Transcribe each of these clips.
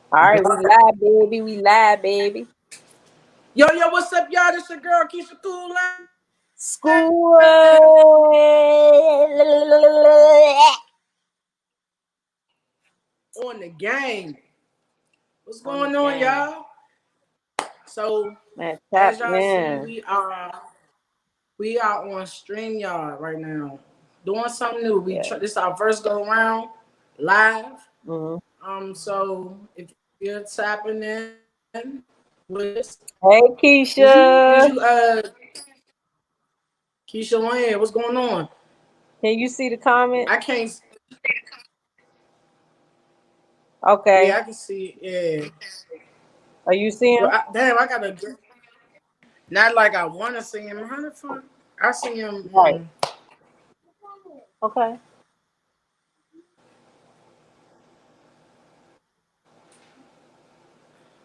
All right, we live, baby. We live, baby. Yo, yo, what's up, y'all? This your girl, Keisha Kool School. on the game. What's On the going on, game. y'all? So, Man, as tap y'all see, in. we are on StreamYard right now, doing something new. Yeah. This is our first go around live. Mm-hmm. So if you're tapping in with us, Hey, did you Keisha. Keisha Lane? What's going on? Can you see the comment? I can't. Yeah, Okay. I can see. Yeah, Are you seeing? damn, I gotta. Not like I want to see him. How the fuck? I see him. Right. Okay.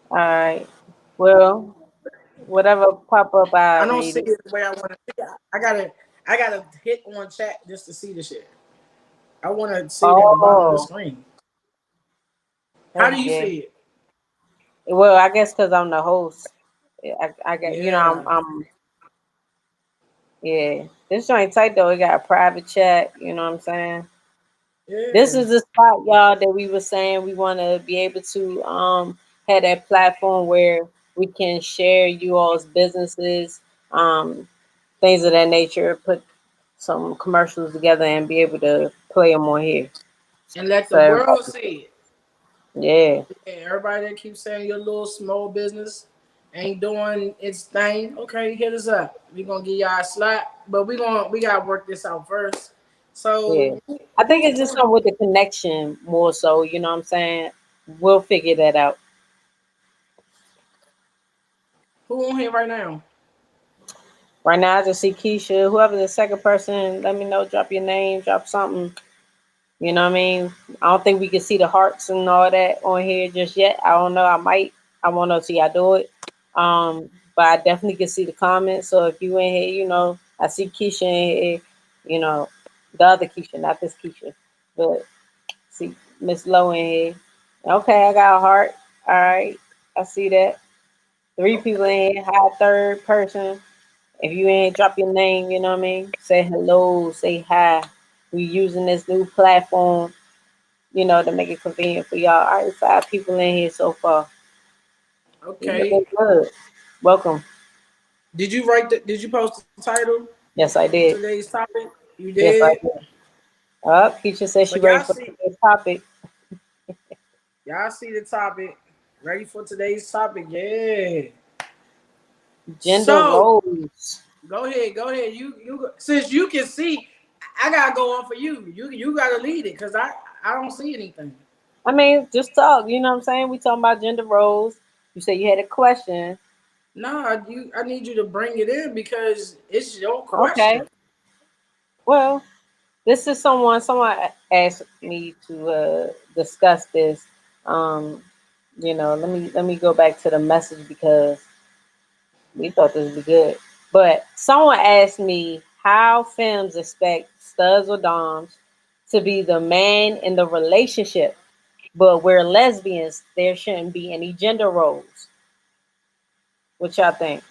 All right. Well, whatever pop up, I I don't read see it. it the way I want to see it. I gotta hit on chat just to see the shit. I want to see it at the bottom of the Oh, screen. How that's do you good. see it? Well, I guess because I'm the host. I got, Yeah, yeah. This joint tight though. It got a private chat. You know what I'm saying? This yeah. is the spot, y'all, that we were saying we want to be able to have that platform where we can share you all's businesses, um, things of that nature. Put some commercials together and be able to play them on here. And let So the everybody, world see it. yeah, Yeah, everybody that keeps saying your little small business ain't doing its thing. Okay, hit us up. We gonna give y'all a slap, but we gotta work this out first. yeah. So I think who's it's just something with the connection more so. You know what I'm saying? We'll figure that out. who on here right now? Right now, I just see Keisha. Whoever the second person, let me know. Drop your name. Drop something. You know what I mean? I don't think we can see the hearts and all that on here just yet. I don't know. I might. I want to see I do it. But I definitely can see the comments. So if you in here, I see Keisha in here. You know, the other Keisha, not this Keisha, but see Miss Low in here. Okay, I got a heart. All right, I see that. Three people Okay. in here. Hi, third person. If you ain't drop your name, you know what I mean? Say hello, say hi. We using this new platform, to make it convenient for y'all. All right, 5 people in here so far. We Okay. looking good. Welcome. Did you post the title Yes, I for did. today's topic? You Yes, I did. did. Keisha said So she ready for today's topic. y'all see the topic. Ready for today's topic? Yeah. Gender So roles. go ahead. Since you can see, I gotta go on for you. You gotta lead it because I don't see anything. I mean, just talk. You know what I'm saying? We talking about gender roles. You said you had a question. Nah, I need you to bring it in because it's your Okay. question. Well, this is someone asked me to discuss this. Um, let me go back to the message because we thought this would be good. But someone asked me how femmes expect studs or doms to be the man in the relationship, but we're lesbians, there shouldn't be any gender roles. What y'all think?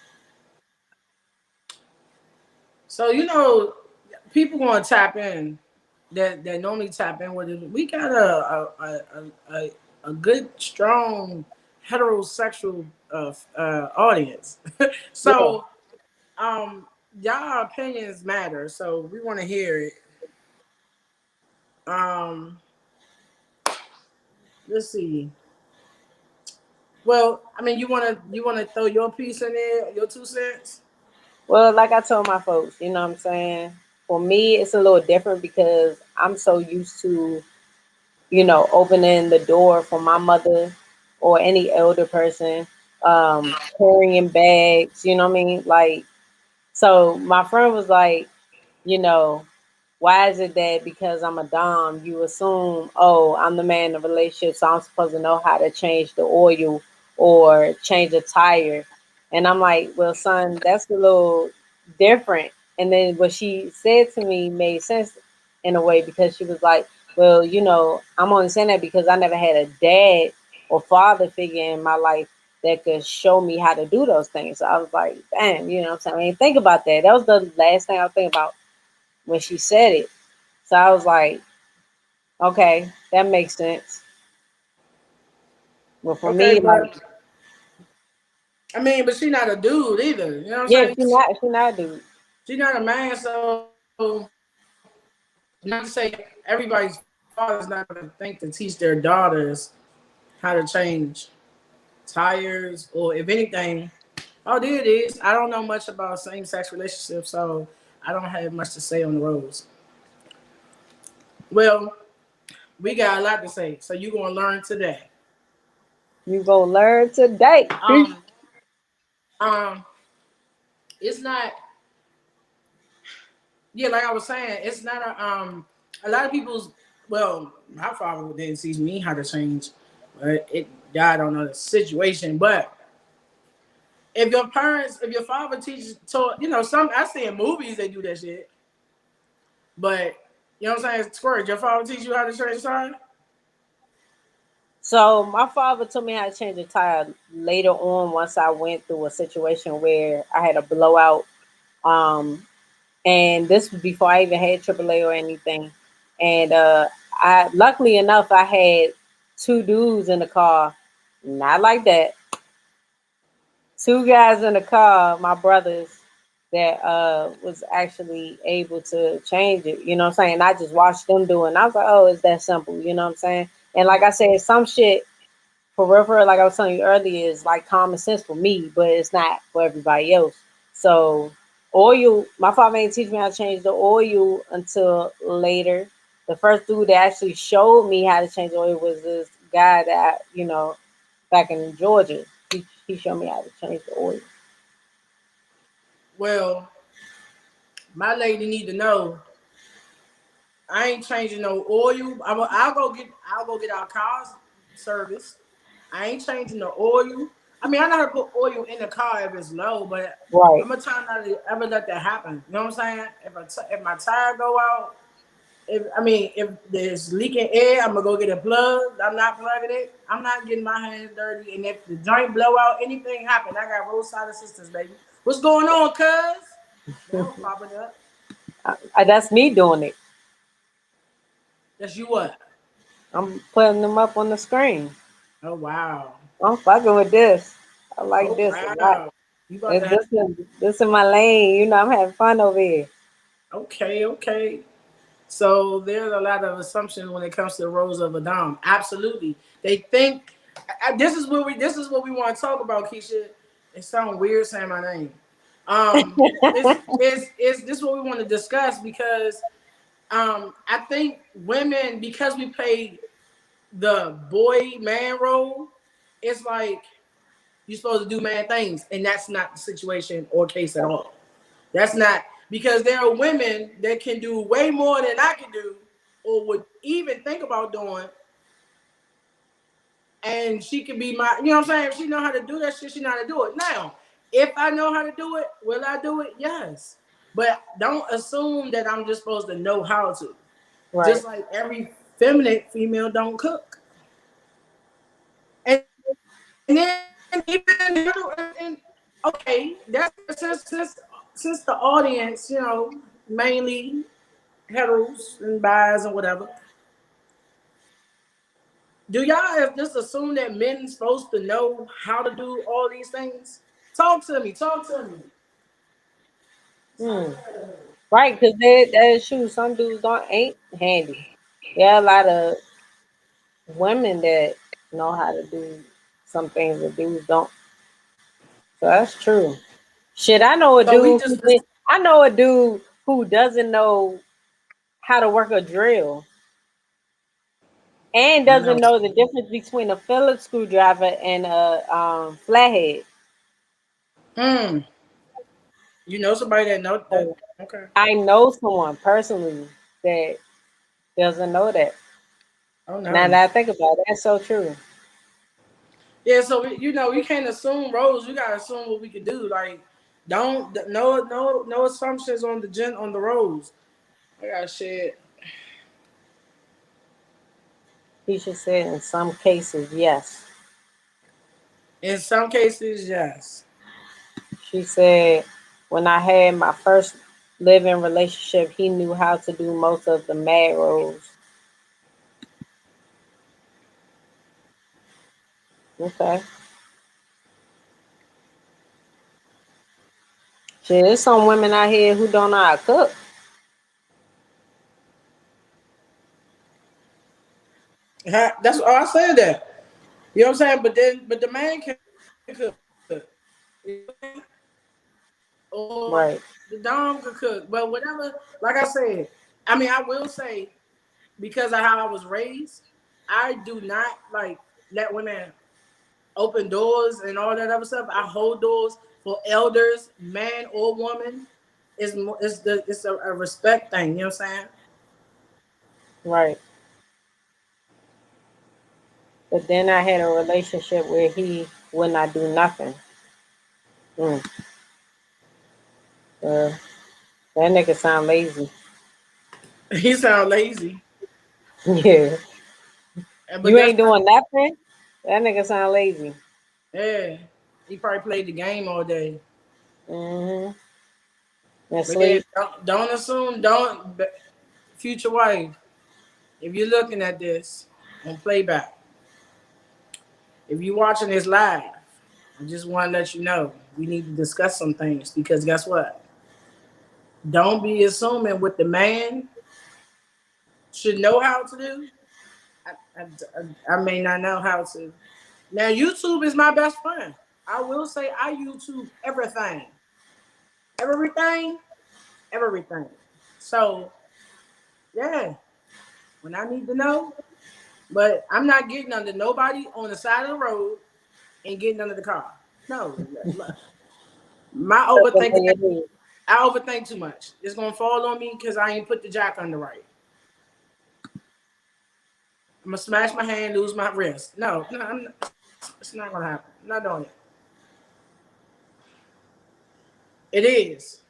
So people gonna tap in that normally tap in with it. We got a good strong heterosexual audience. Yeah. So um y'all opinions matter. So we want to hear it. Um let's see. Well, I mean, you wanna throw your piece in there, your 2 cents. Well, like I told my folks, you know what I'm saying? For me, it's a little different because I'm so used to opening the door for my mother or any elder person, carrying bags, you know what I mean? Like, so my friend was like, you know, why is it that because I'm a dom, you assume, oh, I'm the man in the relationship, so I'm supposed to know how to change the oil or change a tire? And I'm like, well, son, that's a little different. And then what she said to me made sense in a way because she was like, well, I'm only saying that because I never had a dad or father figure in my life that could show me how to do those things. So I was like, damn, you know what I'm saying? I mean, think about that. That was the last thing I was thinking about when she said it. So I was like, okay, that makes sense. But for Okay, me, like, but I mean, but she not a dude either. You know what yeah, I'm saying? she not a dude. She not a man, so not to say everybody's father is not going to think to teach their daughters how to change tires or if anything. Oh, there it is. I don't know much about same-sex relationships, so I don't have much to say on the roads. Well, we got a lot to say, so you're gonna learn today. You gonna learn today. Um, um, it's not. Yeah, like I was saying, it's not a lot of people's. Well, my father didn't teach me how to change, but it. I don't know the situation, but if your parents, if your father teaches, taught, some I see in movies they do that shit, but you know what I'm saying? Squirt, your father teach you how to change tire? So my father told me how to change a tire later on once I went through a situation where I had a blowout. Um, and this was before I even had AAA or anything. And I luckily enough I had two dudes in the car, not like that. Two guys in the car, my brothers, that was actually able to change it. You know what I'm saying? I just watched them do it. And I was like, oh, it's that simple. You know what I'm saying? And like I said, some shit for real, like I was telling you earlier, is like common sense for me, but it's not for everybody else. So oil, my father ain't teach me how to change the oil until later. The first dude that actually showed me how to change the oil was this guy that, back in Georgia. He showed me how to change the oil. Well, my lady need to know I ain't changing no oil. I'll go get our cars service. I ain't changing the oil. I mean, I know how to put oil in the car if it's low, but Right. I'm gonna try not to ever let that happen. You know what I'm saying? If my tire go out, if there's leaking air, I'm gonna go get it plugged. I'm not plugging it. I'm not getting my hands dirty. And if the joint blow out, anything happen, I got roadside assistance, baby. What's going on, cuz? That was popping up. That's me doing it. That's you what? I'm putting them up on the screen. Oh wow. I'm fucking with this. I like Oh this a lot. wow. You about And to have this is my lane. I'm having fun over here. okay, okay. So there's a lot of assumptions when it comes to the roles of a dom. Absolutely. They think this is what we want to talk about, Keisha. It sounds weird saying my name. It's this is what we want to discuss because I think women, because we play the boy man role, it's like you're supposed to do man things, and that's not the situation or case at all. That's not because there are women that can do way more than I can do, or would even think about doing, and she can be my, you know what I'm saying? If she know how to do that shit, she know how to do it. Now, if I know how to do it, will I do it? Yes, but don't assume that I'm just supposed to know how to. Right. Just like every feminine female don't cook, and then even okay, that's since the audience, mainly heteros and bis and whatever. Do y'all just assume that men supposed to know how to do all these things? Talk to me. Talk to me. Hmm. Right, because that shoes, some dudes don't ain't handy. There are a lot of women that know how to do some things that dudes don't. So that's true. Shit, So we just I know a dude who doesn't know how to work a drill and I know. doesn't know the difference between a Phillips screwdriver and a flathead. Mm, you know somebody that know that? So Okay. I know someone personally that doesn't know that. Oh Now no. that I think about it, that's so true. Yeah. So we can't assume roles. We gotta assume what we can do. Like, don't no assumptions on the roles. I got shit. He should say in some cases, yes. In some cases, yes. She said, when I had my first living relationship, he knew how to do most of the mad roles. Okay. Shit, there's some women out here who don't know how to cook. That's all I said that. You know what I'm saying? But the man can cook. You know what I'm saying? Or the Right. dom could cook. But whatever, like I said, I mean, I will say, because of how I was raised, I do not like let women open doors and all that other stuff. I hold doors for elders, man or woman. It's a respect thing. You know what I'm saying? Right. But then I had a relationship where he would not do nothing. Mm. Uh, that nigga sound lazy. He sound lazy, Yeah. but You that's ain't not. doing nothing? That nigga sound lazy. Yeah, he probably played the game all day. Mm-hmm. And But yeah, sleep. don't assume. Don't future wife. If you're looking at this on playback, if you're watching this live, I just want to let you know we need to discuss some things because guess what? Don't be assuming what the man should know how to do. I may not know how to. Now, YouTube is my best friend. I will say I YouTube everything. Everything. Everything. So, yeah, when I need to know, but I'm not getting under nobody on the side of the road and getting under the car. No, look, my That's the way overthinking, it is. I overthink too much. It's gonna fall on me because I ain't put the jack under right. I'm gonna smash my hand, lose my wrist. No, no, it's not gonna happen. I'm not doing it. It is.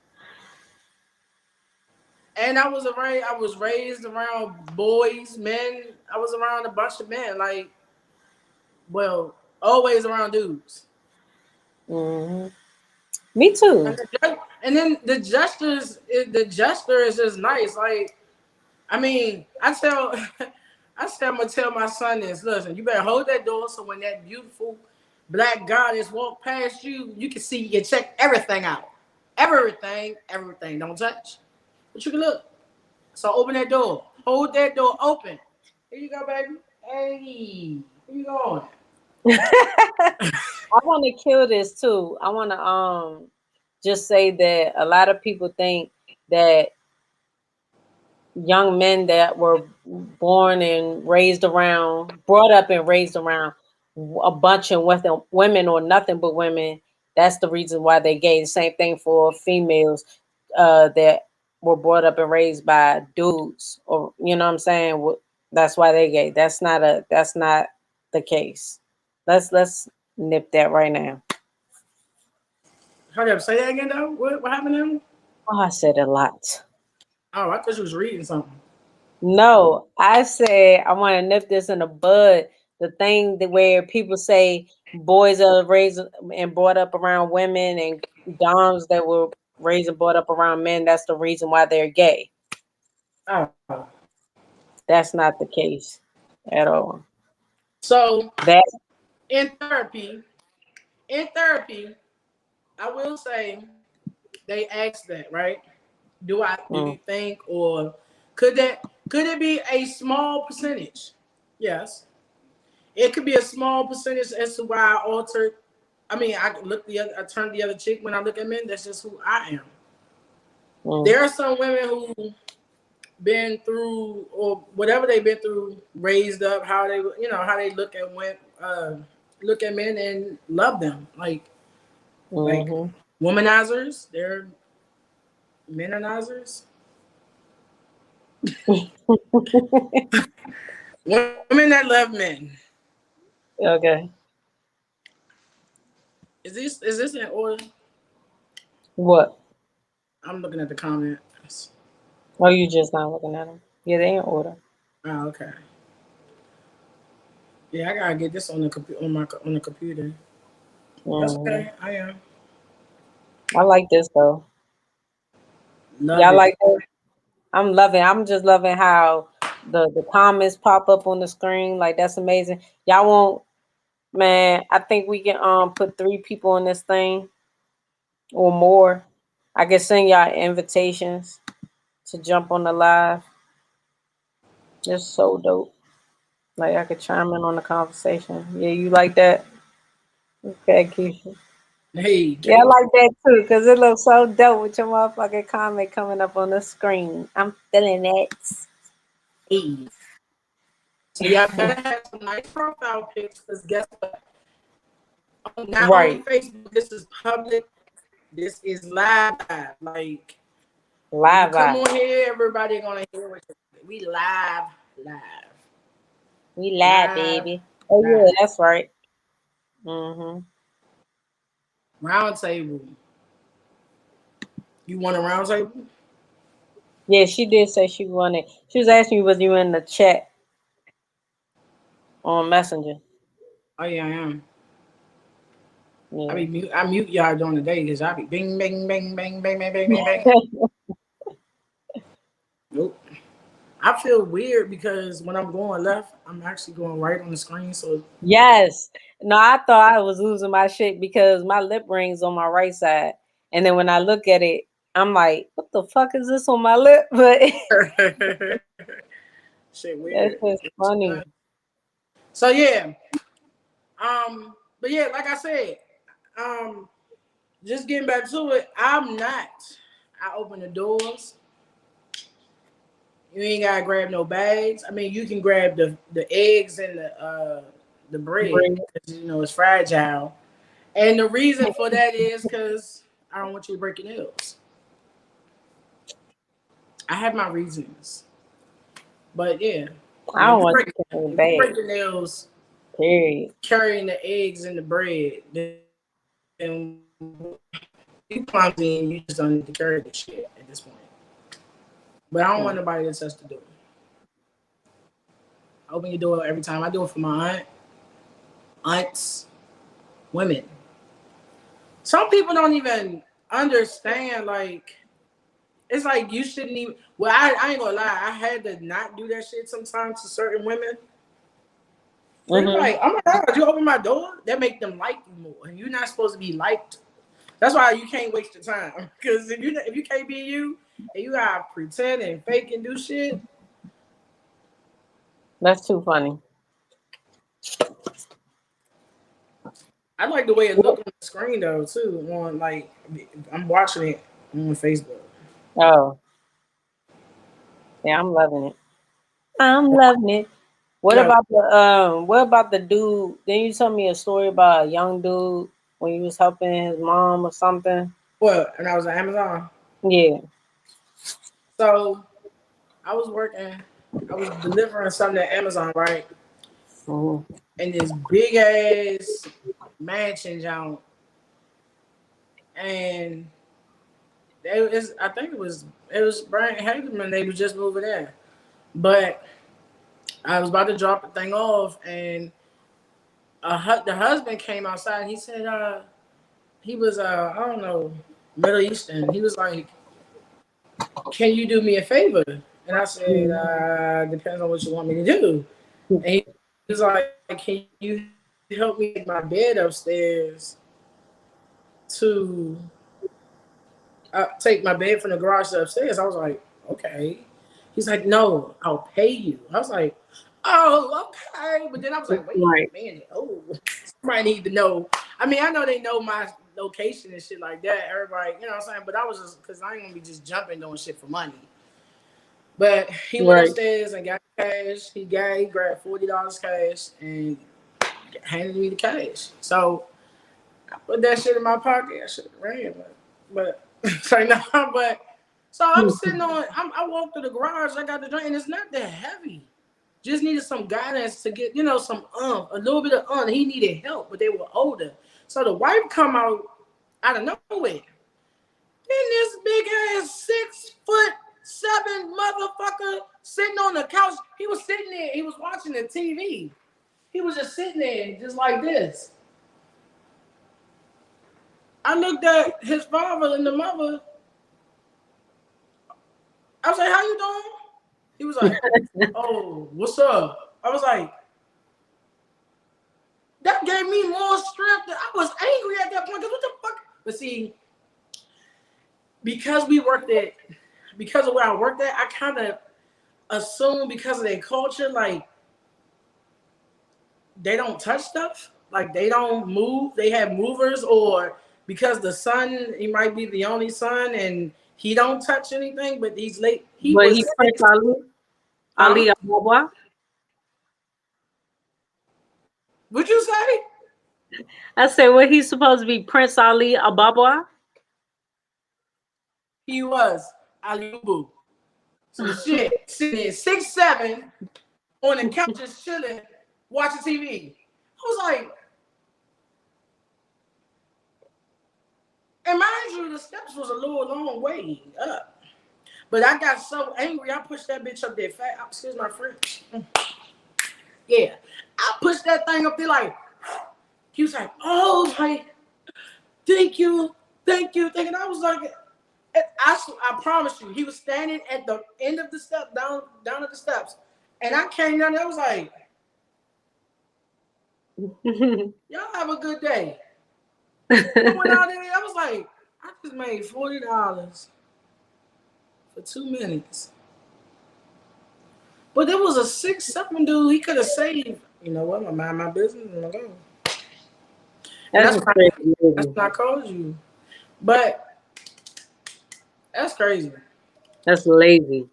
And I was raised around boys, men. I was around a bunch of men, like, well, always around dudes. Mm-hmm. Me too. And then the gesture is just nice. Like, I mean, I'm gonna tell my son this. Listen, you better hold that door so when that beautiful black goddess walk past you, you can see, you can check everything out, everything. Don't touch, but you can look. So open that door. Hold that door open. Here you go, baby. Hey, where you going? I want to kill this too. I want to just say that a lot of people think that young men that were born and raised around, brought up and raised around a bunch of women or nothing but women, that's the reason why they gay. The same thing for females that were brought up and raised by dudes, or you know what I'm saying. That's why they gay. That's not the case. Let's nip that right now. Hurry up, say that again though. What happened to him? Oh, I said a lot. Oh, I thought you was reading something. No, I said I want to nip this in the bud. The thing that where people say boys are raised and brought up around women and doms that were raised and brought up around men, that's the reason why they're gay. Oh, That's not the case at all. so That in therapy, in therapy, I will say they ask that, right? Do you mm, think, or could it be a small percentage? Yes, it could be a small percentage as to why I altered. I mean, I turned the other cheek when I look at men. That's just who I am. mm, There are some women who been through or whatever they've been through, raised up, how they how they look at men and love them like mm-hmm. womanizers. They're menonizers. Women that love men. Okay. Is this in order? What? I'm looking at the comments. Oh, you just not looking at them? Yeah, they in order. Oh, okay. Yeah, I gotta get this on the computer. That's Hmm. okay. I am. I like this though. Love Y'all it. like that? I'm loving. I'm just loving how the comments pop up on the screen. Like that's amazing. Y'all won't, man. I think we can put 3 people on this thing or more. I can send y'all invitations to jump on the live. It's so dope. Like I could chime in on the conversation. Yeah, you like that? Okay, Keisha. Hey, Yeah, I like that too, because it looks so dope with your motherfucking comment coming up on the screen. I'm feeling it. hey. So y'all better have some nice profile pics, because guess what? Not only Right. Facebook, this is public. This is live. Like when you Live come eye. on here, everybody gonna hear what we live, We live, live, baby. Oh yeah, live. that's right. Hmm. Round table. You want a round table? Yeah, she did say she wanted. She was asking you was you in the chat on Messenger. Oh yeah, I am. Yeah. I mute y'all during the day because I be bing bing bing bing bing bing bing bing bing. Nope. I feel weird because when I'm going left, I'm actually going right on the screen. So Yes. No, I thought I was losing my shit because my lip ring's on my right side, and then when I look at it, I'm like, "What the fuck is this on my lip?" But shit that's weird. just funny. So yeah, but yeah, like I said, um, just getting back to it, I'm not. I open the doors. You ain't gotta grab no bags. I mean, you can grab the eggs and the bread Right. because you know it's fragile. And the reason for that is because I don't want you to break your nails. I have my reasons, but yeah, I don't want you carrying if you break bags. your nails Period. carrying the eggs and the bread, then you clumsy and you just don't need to carry the shit at this point. But I don't want nobody to touch the door. I open your door every time. I do it for my aunts, women. Some people don't even understand. Like it's like you shouldn't even. Well, I ain't gonna lie. I had to not do that shit sometimes to certain women. They be Mm-hmm. like, "Oh my god, you open my door?" That make them like you more, and you're not supposed to be liked. That's why you can't waste your time. Because if you can't be you, and you gotta pretend and fake and do shit, That's too funny. I like the way it look on the screen though too. On like I'm watching it on Facebook. Oh, yeah, I'm loving it. I'm loving it. Yeah. What about the dude? Then you tell me a story about a young dude when you was helping his mom or something. What? And I was at Amazon. Yeah. So I was working. I was delivering something at Amazon, right? Mm-hmm. And this big ass mansion, John. And I think it was Brian Hageman. They was just moving in, but I was about to drop the thing off, and the husband came outside. And he said, he was I don't know, Middle Eastern. He was like, "Can you do me a favor?" And I said, "Depends on what you want me to do." And he was like, "Can you help me take my bed upstairs to take my bed from the garage to upstairs?" I was like, "Okay." He's like, "No, I'll pay you." I was like, "Oh, okay." But then I was like, "Wait Right. a minute. Oh, somebody need to know." I mean, I know they know my location and shit like that. Everybody, you know what I'm saying? But I was just because I ain't gonna be just jumping doing shit for money. But he went Right. upstairs and got cash. He grabbed $40 cash and handed me the cash. So I put that shit in my pocket. I should have ran, but so now, but so I'm sitting on. I walked through the garage. I got the drink, and it's not that heavy. Just needed some guidance to get, some a little bit of He needed help, but they were older. So the wife come out of nowhere. Then this big ass 6'7" motherfucker sitting on the couch. He was sitting there. He was watching the TV. He was just sitting there, just like this. I looked at his father and the mother. I was like, "How you doing?" He was like, "Oh, what's up?" I was like, that gave me more strength. I was angry at that point. Cause what the fuck? But see, because we worked at, because of where I worked at, I kind of assumed because of their culture, like they don't touch stuff, like they don't move. They have movers, or because the son, he might be the only son, and he don't touch anything. But he's late. He But was he Prince 6. Huh? Ali Ababa. Would you say I said, what he's supposed to be Prince Ali Ababa? he was Ali Ubu? So shit, sitting at 6'7" on the couch just chilling, watching TV. I was like, and mind you, the steps was a little long way up. But I got so angry, I pushed that bitch up there fat. Excuse my French. Yeah. I pushed that thing up there like, he was like, oh, like, thank you, thank you, thank you. And I was like, I promise you, he was standing at the end of the step, down at the steps. And I came down there, I was like, y'all have a good day. I went out there, I was like, I just made $40 for 2 minutes. But there was a 6'7" dude, he could have saved. You know what? I'm gonna mind my business and I'm gonna go. That's what I called you. But that's crazy. That's lazy.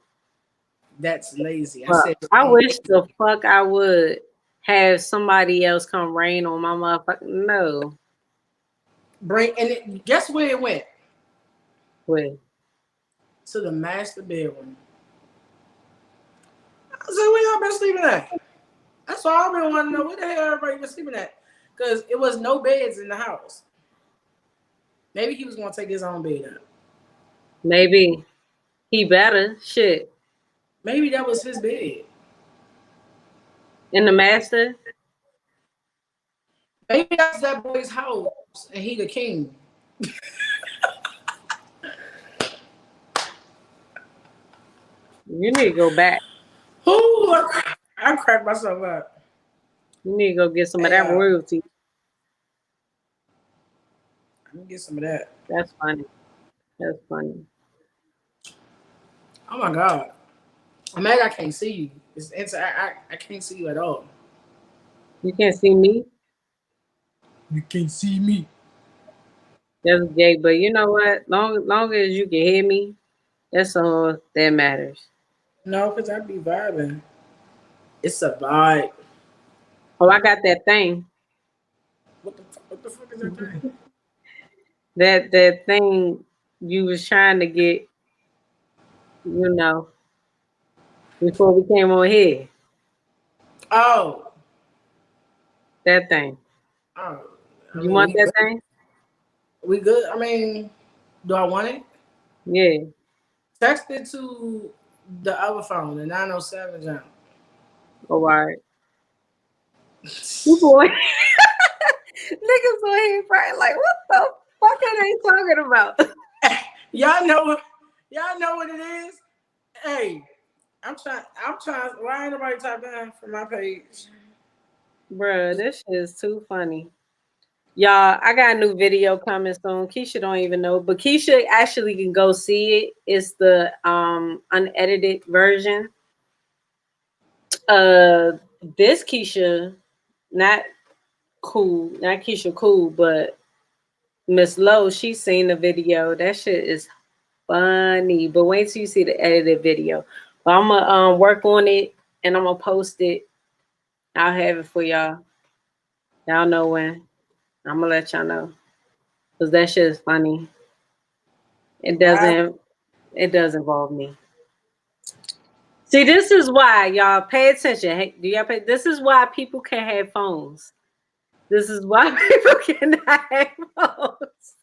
That's lazy. I But said I wish the fuck I would have somebody else come rain on my motherfucking no. Guess where it went? Where? To the master bedroom. I said, where y'all been sleeping at? That's why I've been wanting to know where the hell everybody been sleeping at. Because it was no beds in the house. Maybe he was gonna take his own bed up. Maybe. He better. Shit. Maybe that was his bed. In the master? Maybe that's that boy's house and he the king. You need to go back. Ooh, I cracked myself up. You need to go get some of that royalty. I'm gonna get some of that. That's funny. That's funny. Oh my god. I'm mad I can't see you. I can't see you at all. You can't see me? You can't see me. That's gay, but you know what? Long as you can hear me, that's all that matters. No, because I be vibing. It's a vibe. Oh, I got that thing. What the fuck is that thing? That thing you was trying to get, you know, before we came on here. Oh. That thing. Oh. You want that thing? We good? I mean, do I want it? Yeah. Text it to the other phone, the 907 jump. Oh, all right. Boy. Niggas on here probably like, what the fuck are they talking about? Y'all know what it is? Hey, I'm trying. Why ain't nobody type in for my page? Bruh, this shit is too funny. Y'all, I got a new video coming soon. Keisha don't even know, but Keisha actually can go see it. It's the unedited version. This Keisha, not Kool, not Keisha Kool, but Miss Lowe, she's seen the video. That shit is funny. But wait till you see the edited video. But I'm gonna work on it and I'm gonna post it. I'll have it for y'all. Y'all know when. I'm gonna let y'all know. Cause that shit is funny. It does involve me. See, this is why y'all pay attention. Hey, do y'all pay? This is why people can have phones. This is why people cannot have phones.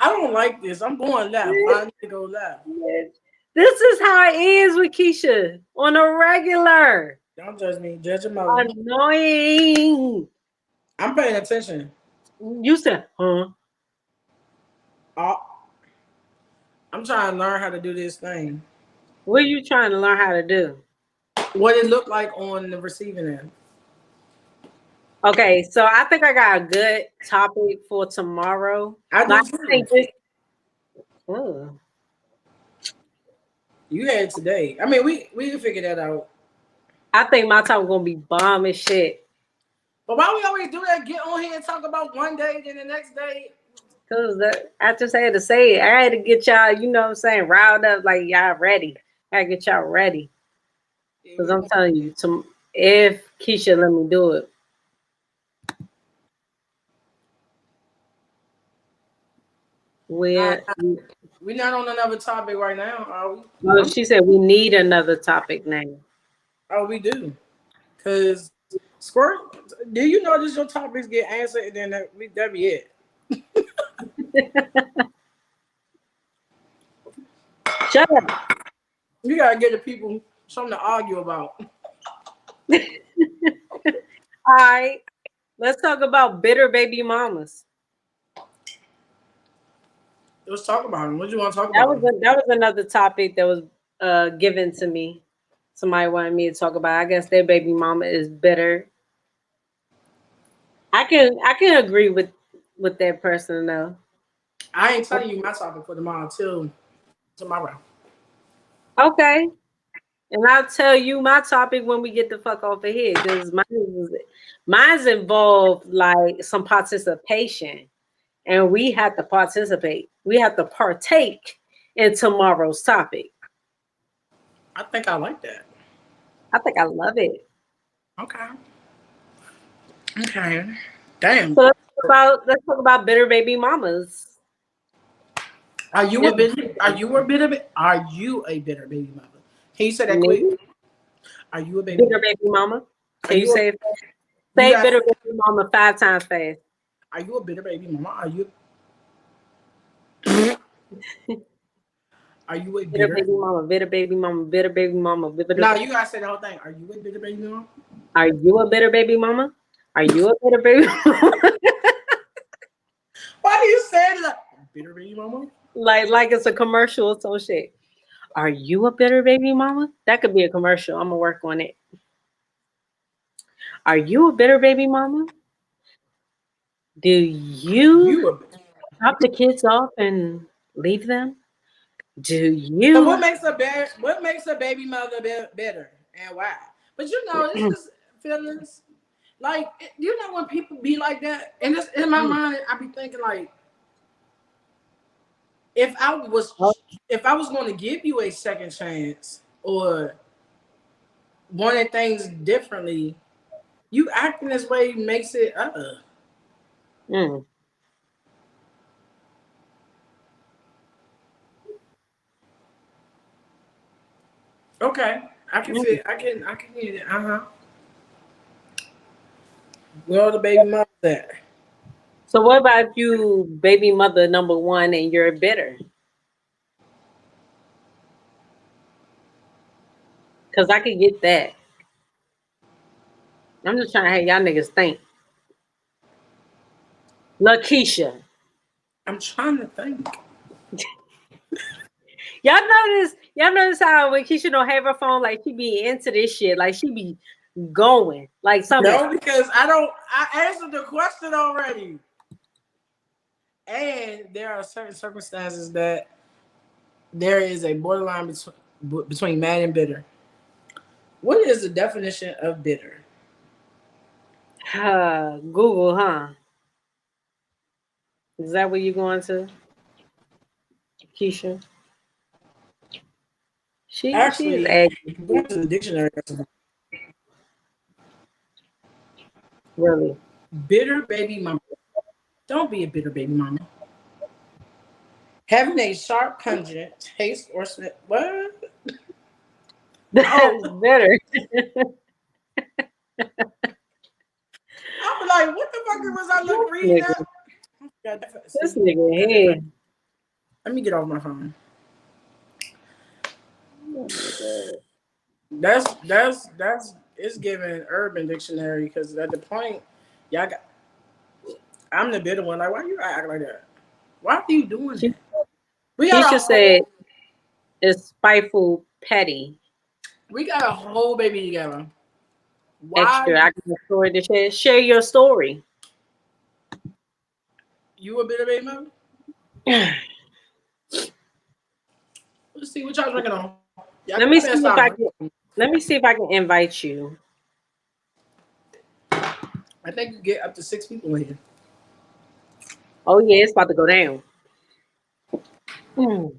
I don't like this. I'm going left. I need to go left. This is how it is with Keisha on a regular. Don't judge me. Judge your mother. Annoying. I'm paying attention. You said, huh? Oh, I'm trying to learn how to do this thing. What are you trying to learn how to do? What it looked like on the receiving end. Okay, so I think I got a good topic for tomorrow. I do Like, I too. think this. Oh, You had it today. I mean, we can figure that out. I think my topic gonna be bomb and shit. But why we always do that? Get on here and talk about one day, then the next day. Cause I just had to say it. I had to get y'all, you know what I'm saying, riled up like y'all ready. I had to get y'all ready. Yeah, Cause I'm telling you, if Keisha let me do it. nah, Where we're not on another topic right now, are we? well, she said we need another topic now. Oh, we do. Cause Squirt, do you notice your topics get answered and then that be it? Shut up. You gotta get the people something to argue about. All right. Let's talk about bitter baby mamas. Let's talk about them. What do you want to talk That about? was another topic that was given to me. Somebody wanted me to talk about. I guess their baby mama is bitter. I can agree with that person though. I ain't telling you my topic for tomorrow till tomorrow. Okay. And I'll tell you my topic when we get the fuck off of here because mine's involved like some participation, and we have to participate. We have to partake in tomorrow's topic. I think I like that. I think I love it. Okay. Okay. Damn. So let's talk about bitter baby mamas. Are you a It's bitter? Are you a bitter? Are you a bitter baby mother? Can you say that me, quick? Are you a baby? bitter baby mama. Are Can you you a? say You say got? bitter baby mama 5 times fast? Are you a bitter baby mama? Are you? Are you a Bitter bitter? baby mama, bitter baby mama, bitter baby mama, bitter. No, you gotta say the whole thing. Are you a bitter baby mama? Are you a bitter baby mama? Are you a bitter baby mama? Why do you say it like bitter baby mama? like it's a commercial or some shit. Are you a bitter baby mama? That could be a commercial. I'm gonna work on it. Are you a bitter baby mama? Do you You a. drop the kids off and leave them? Do So what you? makes a bear? What makes a baby mother better and why? But you know, it's just feelings. Like you know when people be like that, and it's in my mind, I be thinking like, if I was if I was going to give you a second chance or wanted things differently, you acting this way makes it Mm. okay. I can Mm. fit. I can hear it. Uh-huh. Where all the baby mothers at? So what about you, baby mother number one, and you're bitter? Cause I could get that. I'm just trying to have y'all niggas think. Lakeysha. I'm trying to think. Y'all notice how when Keisha don't have her phone, like she be into this shit, like she be going, like something. No, because I don't. I answered the question already. And there are certain circumstances that there is a borderline between mad and bitter. What is the definition of bitter? Google, huh? Is that what you going to, Keisha? She is Actually, aggy, going to the dictionary. really. Bitter baby mama. Don't be a bitter baby mama. Having a sharp, pungent taste or smell. What? That's Oh, better. I'm like, what the fuck was I look This reading nigga, that? this See, nigga here. let me get off my phone. Oh my god. That's it's giving Urban Dictionary because at the point y'all got I'm the bitter one. Like, why you act like that? Why are you doing She, that? We got a Keisha said whole it's spiteful, petty, baby together. Why extra. I got a story to share. Share your story. you a bitter baby mother? Let's see what y'all drinking on. Y'all Let better me see stop if I drinking. can. Let me see if I can invite you. I think you get up to 6 people in here. Oh yeah, it's about to go down. Mm.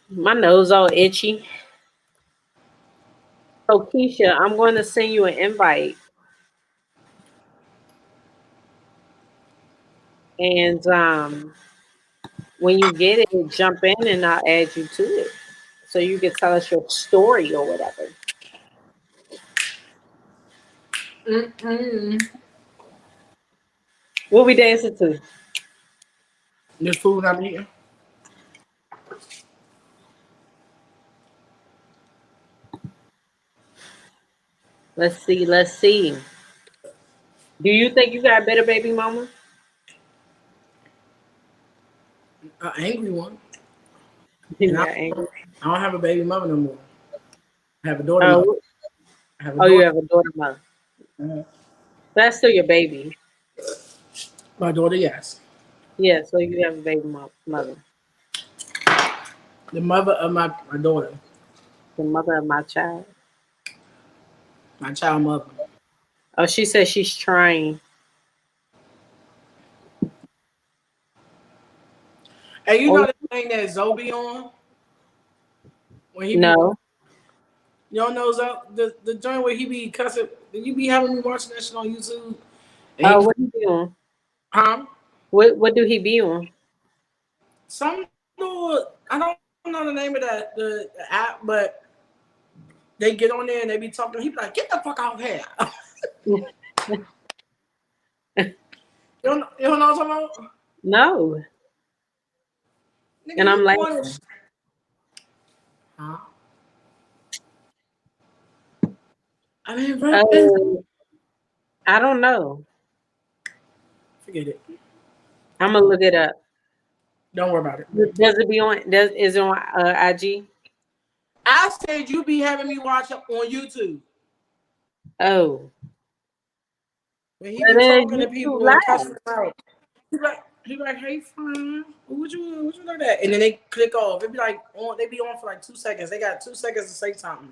My nose all itchy. So Keisha, I'm going to send you an invite, and when you get it, jump in, and I'll add you to it, so you can tell us your story or whatever. Mm-mm. What we dancing to? This food I'm eating. Let's see. Let's see. Do you think you got a better baby mama? An angry one. And Yeah, angry. I don't have a baby mother no more. I have a daughter mother. Oh, I have a oh, you daughter. have a daughter mother. Uh, That's still your baby. my daughter, yes. Yeah, so you have a baby mother, The mother of my daughter, the mother of my child. my child mother. Oh, she says she's trying. Hey, you know Oh that thing that Zoe be on when he be no. y'all know Zoe, the joint where he be cussing. You be having me watching that shit on YouTube. And he Oh, be, what he be on? huh? What do he be on? Some little I don't know the name of the app, but they get on there and they be talking. He be like, "Get the fuck out of here." You don't know what I'm talking about? No, Nigga, and you I'm like, want it? Huh? I mean, rapping. uh, I don't know. Forget it. I'm gonna look it up. Don't worry about it. Does it be on? Does is it on IG? I said you be having me watch it on YouTube Oh, when he but be then talking to YouTube people and cussing live. them out. He like, hey friend, what you like that? And then they click off. It be like on. They be on for like 2 seconds. They got 2 seconds to say something.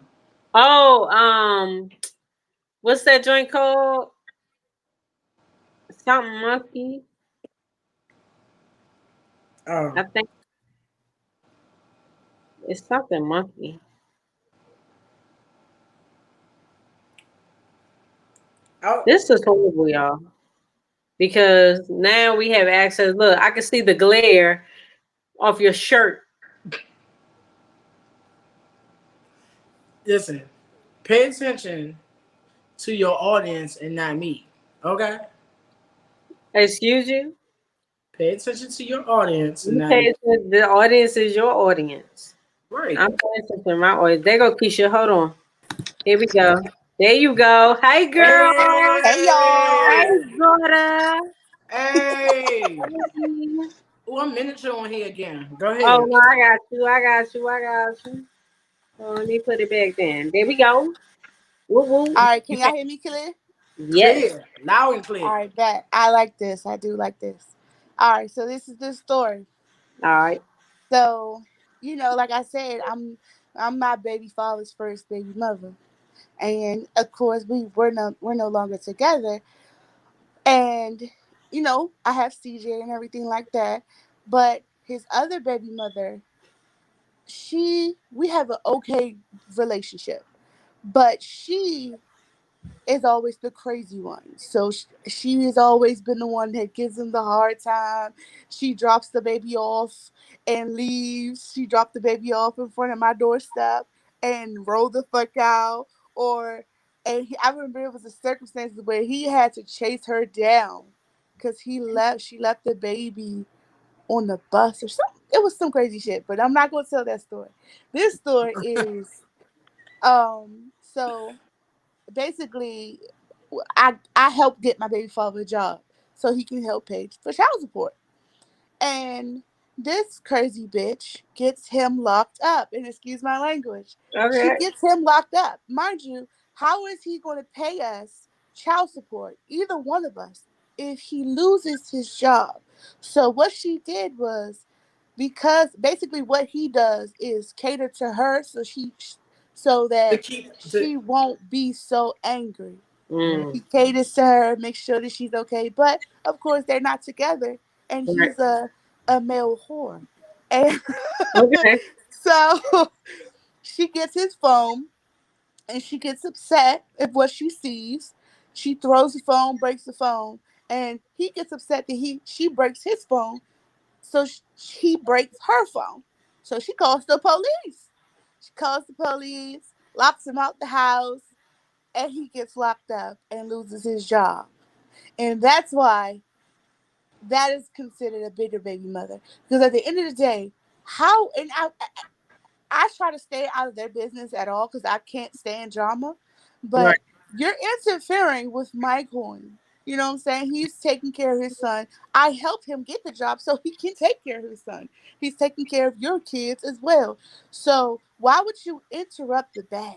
Oh, what's that joint called? Something monkey. Oh, I think it's something monkey. I, This is horrible, y'all. Because now we have access. Look, I can see the glare off your shirt. listen. Pay attention to your audience and not me. Okay. Excuse you? Pay attention to your audience and You not me. pay attention. The audience is your audience. Right. I'm paying attention to my audience. There go Keisha. Hold on. Here we go. There you go. Hey, girl. Hey y'all. Hey, Hey. daughter. Hey. Hey. Oh, I'm miniature on here again. Go Oh ahead. no, I got you. I got you. I got you. Oh, let me put it back then. There we go. Woo woo. All right, You can y'all got hear me clear? yes. Clear. Loud and All clear. right, bet. I like this. I do like this. All right, so this is the story. All right. So, like I said, I'm my baby father's first baby mother. And of course we're no longer together. And I have CJ and everything like that. But his other baby mother, we have an okay relationship. But she is always the crazy one. So she has always been the one that gives him the hard time. She drops the baby off and leaves. She dropped the baby off in front of my doorstep and rolled the fuck out. I remember it was a circumstance where he had to chase her down because she left the baby on the bus or something. It was some crazy shit, but I'm not gonna tell that story. This story is so basically I helped get my baby father a job. so he can help pay for child support. And this crazy bitch gets him locked up. And excuse my language. She Okay. gets him locked up. Mind you, how is he going to pay us child support, either one of us, if he loses his job? So what she did was, because basically what he does is cater to her so To that keep to. she won't be so angry. Mm. He caters to her, makes sure that she's okay. But of course, they're not together, and Right. he's a male whore. And Okay. so she gets his phone, and she gets upset at what she sees. She throws the phone, breaks the phone, and he gets upset that she breaks his phone. So he breaks her phone. So she calls the police. She calls the police, locks him out the house, and he gets locked up and loses his job. And that's why that is considered a bitter baby mother. Because at the end of the day, how and I try to stay out of their business at all because I can't stand drama. Right. But you're interfering with my coin. You know what I'm saying? He's taking care of his son. I helped him get the job so he can take care of his son. He's taking care of your kids as well. So why would you interrupt the bag?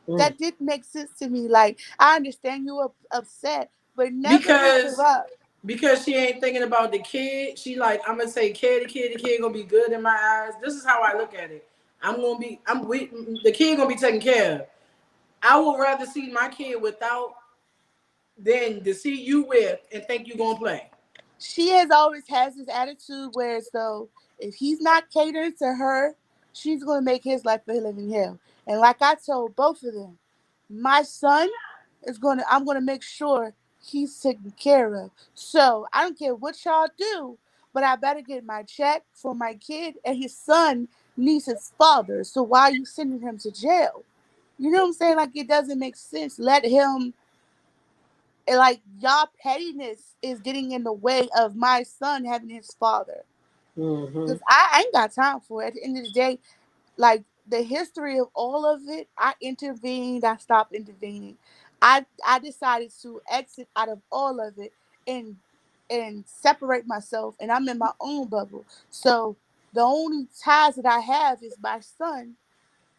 Mm. That didn't make sense to me. Like, I understand you were upset, but never because interrupt. because she ain't thinking about the kid. She like, I'm gonna say kid, the kid gonna be good in my eyes. This is how I look at it. The kid gonna be taken care of. I would rather see my kid without than to see you with and think you gonna play. She has always has this attitude where as though if he's not catering to her, she's gonna make his life a living hell. And like I told both of them, my son I'm gonna make sure he's taken care of. So I don't care what y'all do, but I better get my check for my kid, and his son needs his father. So why are you sending him to jail? You know what I'm saying? Like, it doesn't make sense. Let him, like, y'all pettiness is getting in the way of my son having his father. Mm-hmm. Because I ain't got time for it. At the end of the day, like, the history of all of it, I intervened, I stopped intervening. I decided to exit out of all of it and separate myself, and I'm in my own bubble. So the only ties that I have is my son.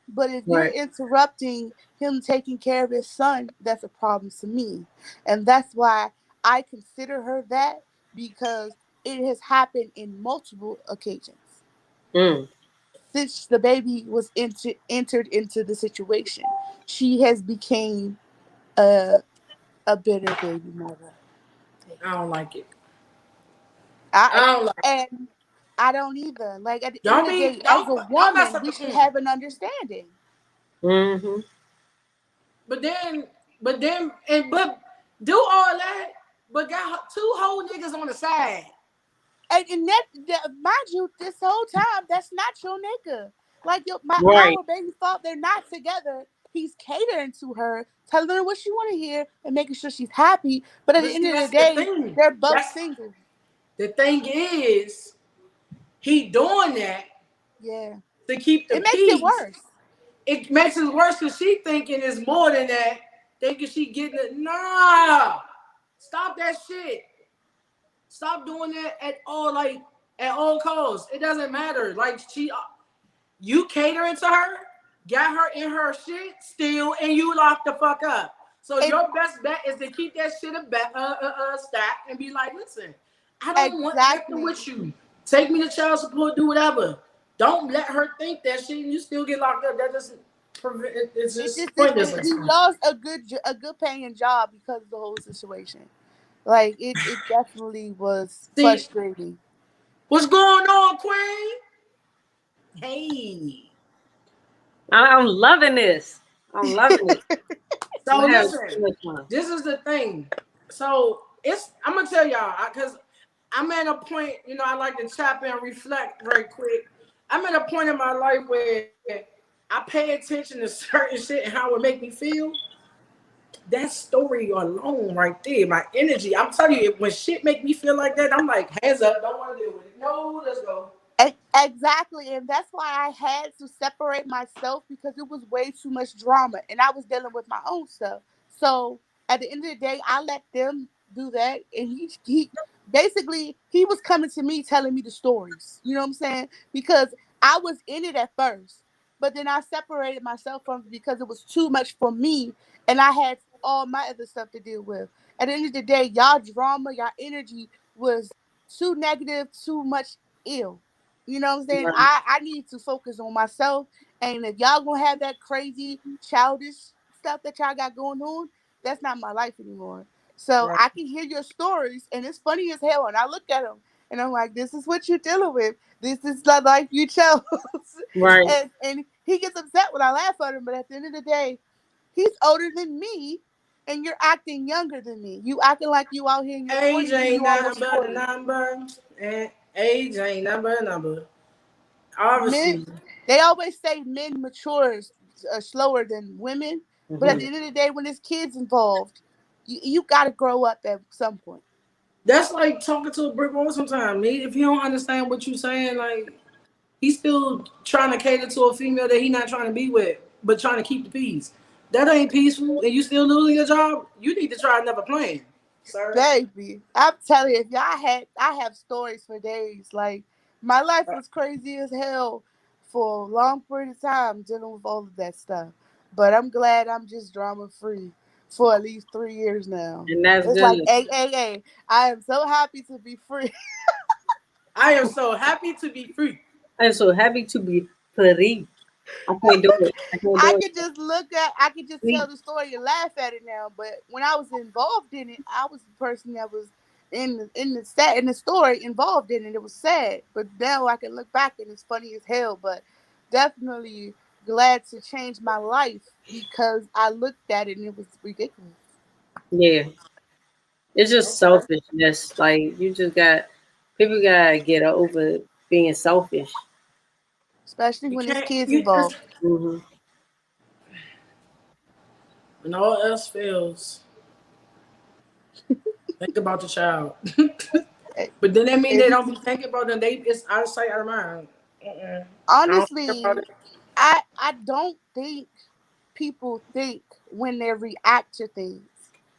But if you're Right. interrupting him taking care of his son, that's a problem to me. And that's why I consider her that, because it has happened in multiple occasions Mm. since the baby was entered into the situation. She has became a bitter baby mother. I don't like it. I I don't like. and I don't either. Like, at the end Don't of the be day, as a don't mess woman, up we the should point. have an understanding. Mm-hmm. But then, but do all that, but got two whole niggas on the side. And that, mind you, this whole time, that's not your nigga. Like, Right. our baby fault, they're not together. He's catering to her, telling her what she want to hear, and making sure she's happy. But at But the end see, of the that's the day, thing. they're both That's single. the thing is he doing that Yeah, to keep the it makes it peace. worse. It makes it worse because she thinking it's more than that. Thinking she getting it. Nah, stop that shit. Stop doing that at all. Like at all costs. It doesn't matter. Like you catering to her, got her in her shit still, and you lock the fuck up. So And your best bet is to keep that shit stacked and be like, listen, I don't want nothing exactly. with you. Take me to child support, do whatever. Don't let her think that shit, and you still get locked up. That doesn't prevent. It's just pointless. He lost a good paying job because of the whole situation. Like, it definitely was See frustrating. what's going on, Queen? Hey. I'm loving this. I'm loving it. So I'm having listen, so much fun. this is the thing. So it's I'm gonna tell y'all because I'm at a point. I like to tap in and reflect very quick. I'm at a point in my life where I pay attention to certain shit and how it make me feel. That story alone, right there, my energy. I'm telling you, when shit make me feel like that, I'm like, hands up, don't want to deal with it. No, let's go. Exactly, and that's why I had to separate myself, because it was way too much drama, and I was dealing with my own stuff. So at the end of the day, I let them do that. And he basically he was coming to me telling me the stories. You know what I'm saying? Because I was in it at first, but then I separated myself from it because it was too much for me, and I had all my other stuff to deal with. At the end of the day, y'all drama, y'all energy was too negative, too much ill. You know what I'm saying? Right. I need to focus on myself. And if y'all gonna have that crazy childish stuff that y'all got going on, that's not my life anymore. So Right. I can hear your stories, and it's funny as hell. And I look at them, and I'm like, "This is what you're dealing with. This is the life you chose." Right. And he gets upset when I laugh at him, but at the end of the day, he's older than me, and you're acting younger than me. You acting like you out here in your Age 20s, and ain't you nothing almost but a 40. number, and age ain't nothing but a number. Men, Obviously, they always say men mature slower than women, but at Mm-hmm. the end of the day, when there's kids involved, you got to grow up at some point. that's like talking to a brick wall sometimes. Me, if you don't understand what you're saying, like he's still trying to cater to a female that he not trying to be with, but trying to keep the peace. That ain't peaceful, and you still losing your job. You need to try another plan, sir. Baby, I'm telling you, if y'all had, I have stories for days. Like, my life was crazy as hell for a long period of time dealing with all of that stuff. But I'm glad I'm just drama free for at least 3 years now. And that's It's good. like, hey, I am so happy to be free. I am so happy to be free. I'm so happy to be free. I can't do it. I can't do I could just tell it. the story and laugh at it now. But when I was involved in it, I was the person that was in the story involved in it. It was sad, but now I can look back and it's funny as hell. But definitely glad to change my life because I looked at it and it was ridiculous. Yeah. It's just Okay. selfishness. Like you just got people gotta get over being selfish. Especially You when there's can't. kids You just involved. Hmm. when all else fails, think about the child. Eh, But then that mean If they you, don't be thinking about them. They it's out of sight, out of mind. I don't think about honestly, it. I don't think people think when they react to things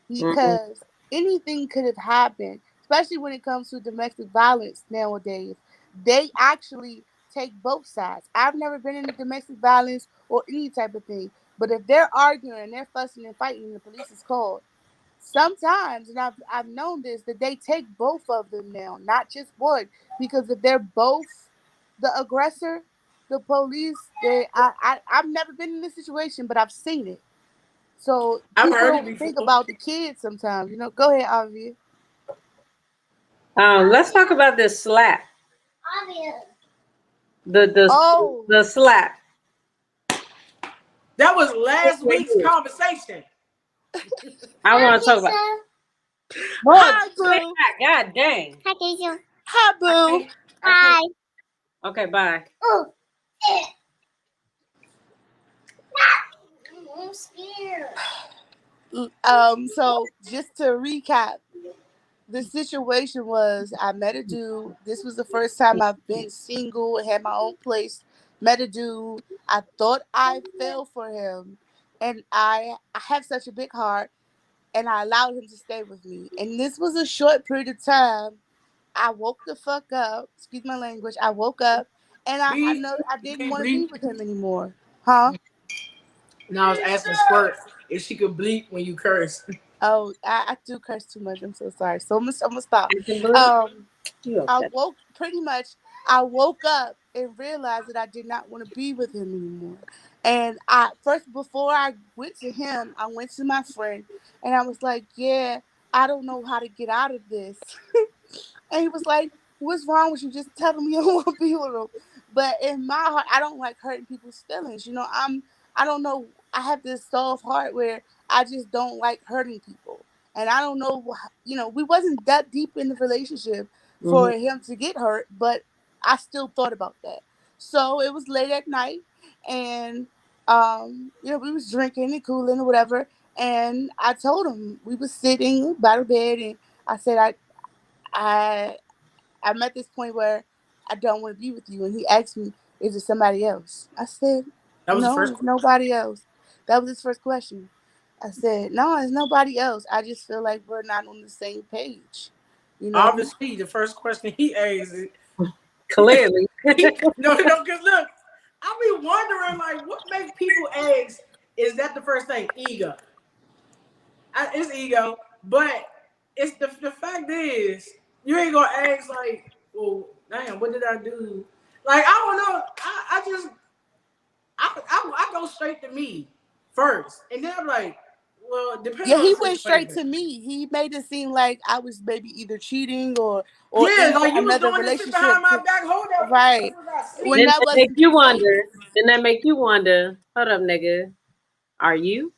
Hmm. because anything could have happened, especially when it comes to domestic violence nowadays. They actually take both sides. I've never been in domestic violence or any type of thing, but if they're arguing and they're fussing and fighting and the police is called, sometimes, and I've known this, that they take both of them now, not just one, because if they're both the aggressor, the police, I've never been in this situation, but I've seen it. So I've people heard it don't think before. about the kids sometimes. Go ahead, Avia. Let's talk about this slap. The the Oh, the slap. That was last week's conversation. I want to talk about. Boy, hi boo, God dang. hi I boo. can't. I can't. Okay, bye. So just to recap, the situation was I met a dude. This was the first time I've been single and had my own place. Met a dude. I thought I fell for him. And I have such a big heart and I allowed him to stay with me. And this was a short period of time. I woke the fuck up. Excuse my language. I woke up and I Bleed. know I You didn't can't want to be bleed. with him anymore. Huh? Now I was asking Squirt if she could bleed when you curse. Oh, I do curse too much. I'm so sorry. So I'm gonna stop. I can believe Um you. I Okay. woke pretty much. I woke up and realized that I did not want to be with him anymore. And I first before I went to him, I went to my friend and I was like, "Yeah, I don't know how to get out of this." And he was like, "What's wrong with you? Just telling me you don't want to be with him." But in my heart, I don't like hurting people's feelings. I don't know. I have this soft heart where I just don't like hurting people. And I don't know. We wasn't that deep in the relationship Hmm. for him to get hurt, but I still thought about that. So it was late at night, and we was drinking and cooling or whatever. And I told him we was sitting by the bed, and I said I I'm at this point where I don't want to be with you. And he asked me, is it somebody else? I said, That was the no, first it's question. nobody else. That was his first question. I said, no, it's nobody else. I just feel like we're not on the same page. You know? Obviously, the first question he asked, Clearly. no, because look, I be wondering like, what make people ask? Is that the first thing? Ego. It's ego, but it's the fact is you ain't gonna ask like, well, damn, what did I do? Like I don't know. I just I go straight to me first, and then I'm like, well, depending Yeah, on he the went straight situation. to me. He made it seem like I was maybe either cheating or Yeah, in like you was another doing this shit relationship. behind my back. Hold that. What the fuck Right. was I When asleep? Then that that make wasn't the you case. wonder. Then that make you wonder. Hold up, nigga. Are you?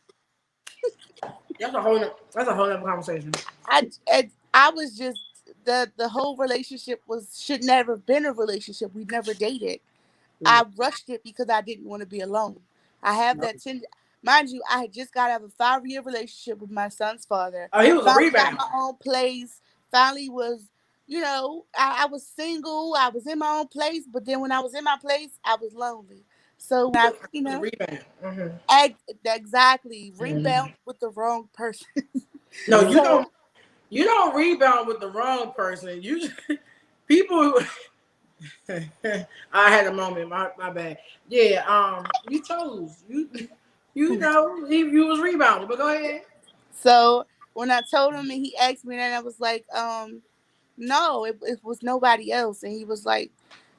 That's a whole other conversation. I was just the whole relationship was should never have been a relationship. We never dated. Mm. I rushed it because I didn't want to be alone. I have that mind you, I had just got out of a 5-year relationship with my son's father. Oh, he was a Finally got rebound. my own place. Finally was, I was single. I was in my own place. But then when I was in my place, I was lonely. So when I, He was a rebound. Mm-hmm. exactly Mm-hmm. rebound with the wrong person. No, you Mm. So don't. You don't rebound with the wrong person. You people. I had a moment. My bad. Yeah. You chose you know you was rebounding, but go ahead. so when I told him and he asked me that, I was like, no, it was nobody else. And he was like,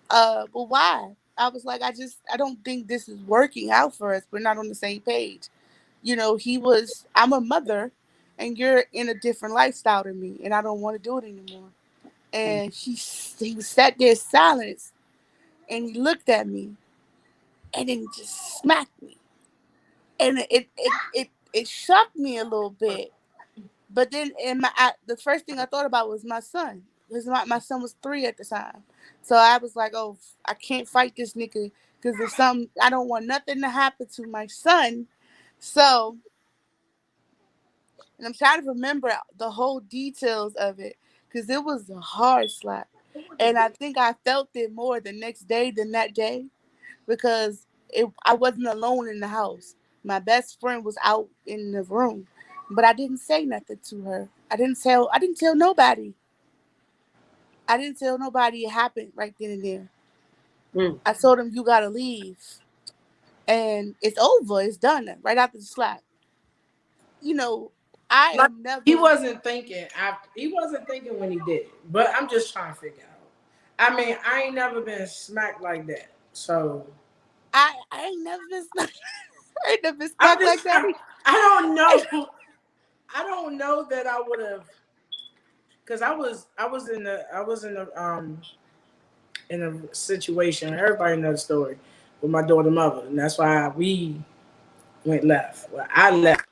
but why? I was like, I don't think this is working out for us. We're not on the same page. I'm a mother and you're in a different lifestyle than me and I don't want to do it anymore. And he sat there silent and he looked at me and then he just smacked me. And it shocked me a little bit. But then the first thing I thought about was my son. Because my son was 3 at the time. So I was like, oh, I can't fight this nigga. Because I don't want nothing to happen to my son. So, and I'm trying to remember the whole details of it. Because it was a hard slap. And I think I felt it more the next day than that day. Because I wasn't alone in the house. My best friend was out in the room. But I didn't say nothing to her. I didn't tell nobody. I didn't tell nobody it happened right then and there. Mm. I told him you gotta leave. And it's over. It's done. Right after the slap. You know, I Like am he never wasn't thinking after. He wasn't thinking when he did it. But I'm just trying to figure out. I mean, I ain't never been smacked like that. So I ain't never been smacked. I ain't never been I'm smacked like just. that. I don't know. I don't know that I would have, because I was in a situation. Everybody knows the story with my daughter mother, and that's why we went left. Well, I left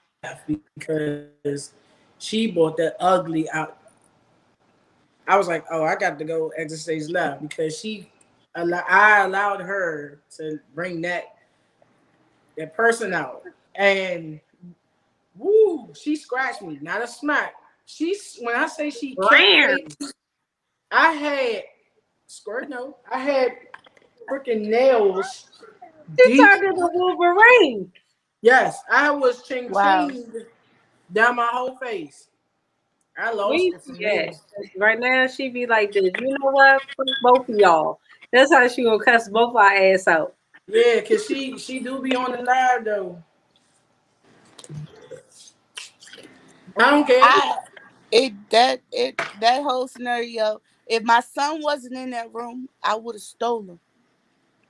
because she bought that ugly out. I was like, oh, I got to go exit stage left because I allowed her to bring that person out, and woo, she scratched me, not a smack. When I say she kicked Rare. me, I had squirt no, I had freaking nails She deep. turned into Wolverine. Yes, I was ching Wow. ching down my whole face. I lost We it from yeah. there. Right now she be like this. You know what? Fuck both of y'all. That's how she gonna cuss both our ass out. Yeah, cause she do be on the live though. I don't care. I that whole scenario, if my son wasn't in that room, I would have stolen him.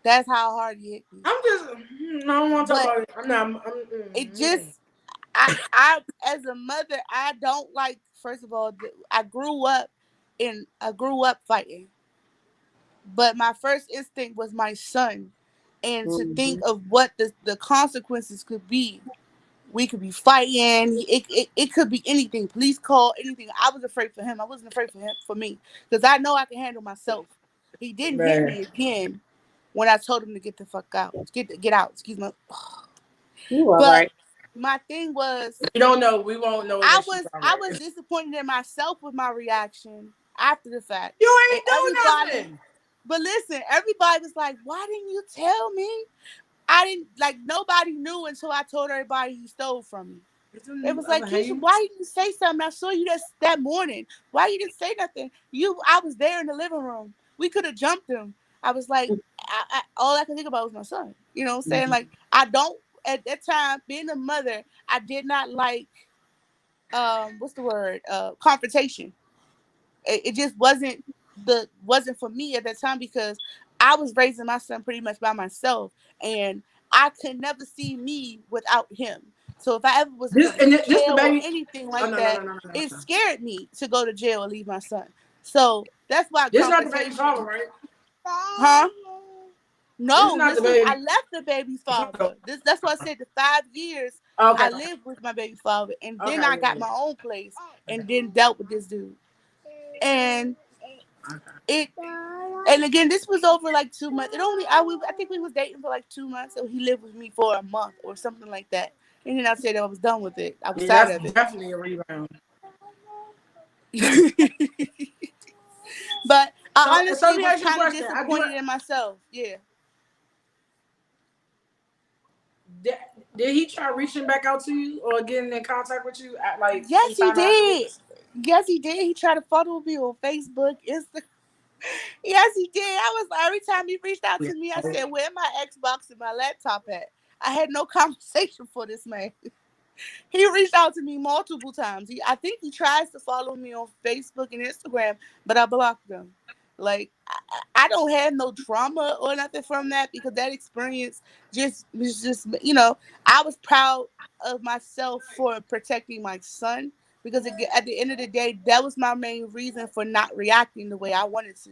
That's how hard he hit me. I'm just. I don't want to talk But about it. I'm not. it just I as a mother, I don't like. First of all, I grew up fighting, but my first instinct was my son, and to think Mm-hmm. of what the consequences could be. We could be fighting. It could be anything. Police call, anything. I was afraid for him. I wasn't afraid for me because I know I can handle myself. He didn't hit Man, me again when I told him to get the fuck out. Get out. Excuse me. You all But right. my thing was we don't know. We won't know that she's all I right. was disappointed in myself with my reaction after the fact. You And ain't do everybody nothing. but listen, everybody was like, why didn't you tell me? I didn't like nobody knew until I told everybody he stole from me. It was like, Keisha, why you didn't say something? I saw you that morning. Why you didn't say nothing? I was there in the living room. We could have jumped him. I was like, all I could think about was my son. You know what I'm saying? Like, I don't, at that time, being a mother, I did not like, what's the word? Confrontation. It just wasn't for me at that time because I was raising my son pretty much by myself, and I could never see me without him. So if I ever was to go to this the jail or baby. anything Oh like no no no that, no no no. it scared me to go to jail and leave my son. So that's why This not the baby father, confrontation. right? Huh? This is No, not the I baby left the baby father. father. That's why I said the 5 years Okay. I lived with my baby father, and then Okay. I got Yeah. my own place, and then dealt with this dude. And it and again, this was over like 2 months. I think we was dating for like 2 months, so he lived with me for a month or something like that. And then I said I was done with it. I was Yeah, tired that's of it. definitely a rebound. But So, I so let honestly me was ask you a kind of question. disappointed in myself. Yeah. Did, did he try reaching back out to you or getting in contact with you at like Yes, he sometime did. afterwards? Yes, he did. He tried to follow me on Facebook, Instagram. Yes, he did. I was every time he reached out to me, I said, "Where my Xbox and my laptop at?" I had no conversation for this man. He reached out to me multiple times. I think he tries to follow me on Facebook and Instagram, but I blocked him. Like I don't have no trauma or nothing from that because that experience just was just I was proud of myself for protecting my son because at the end of the day that was my main reason for not reacting the way I wanted to.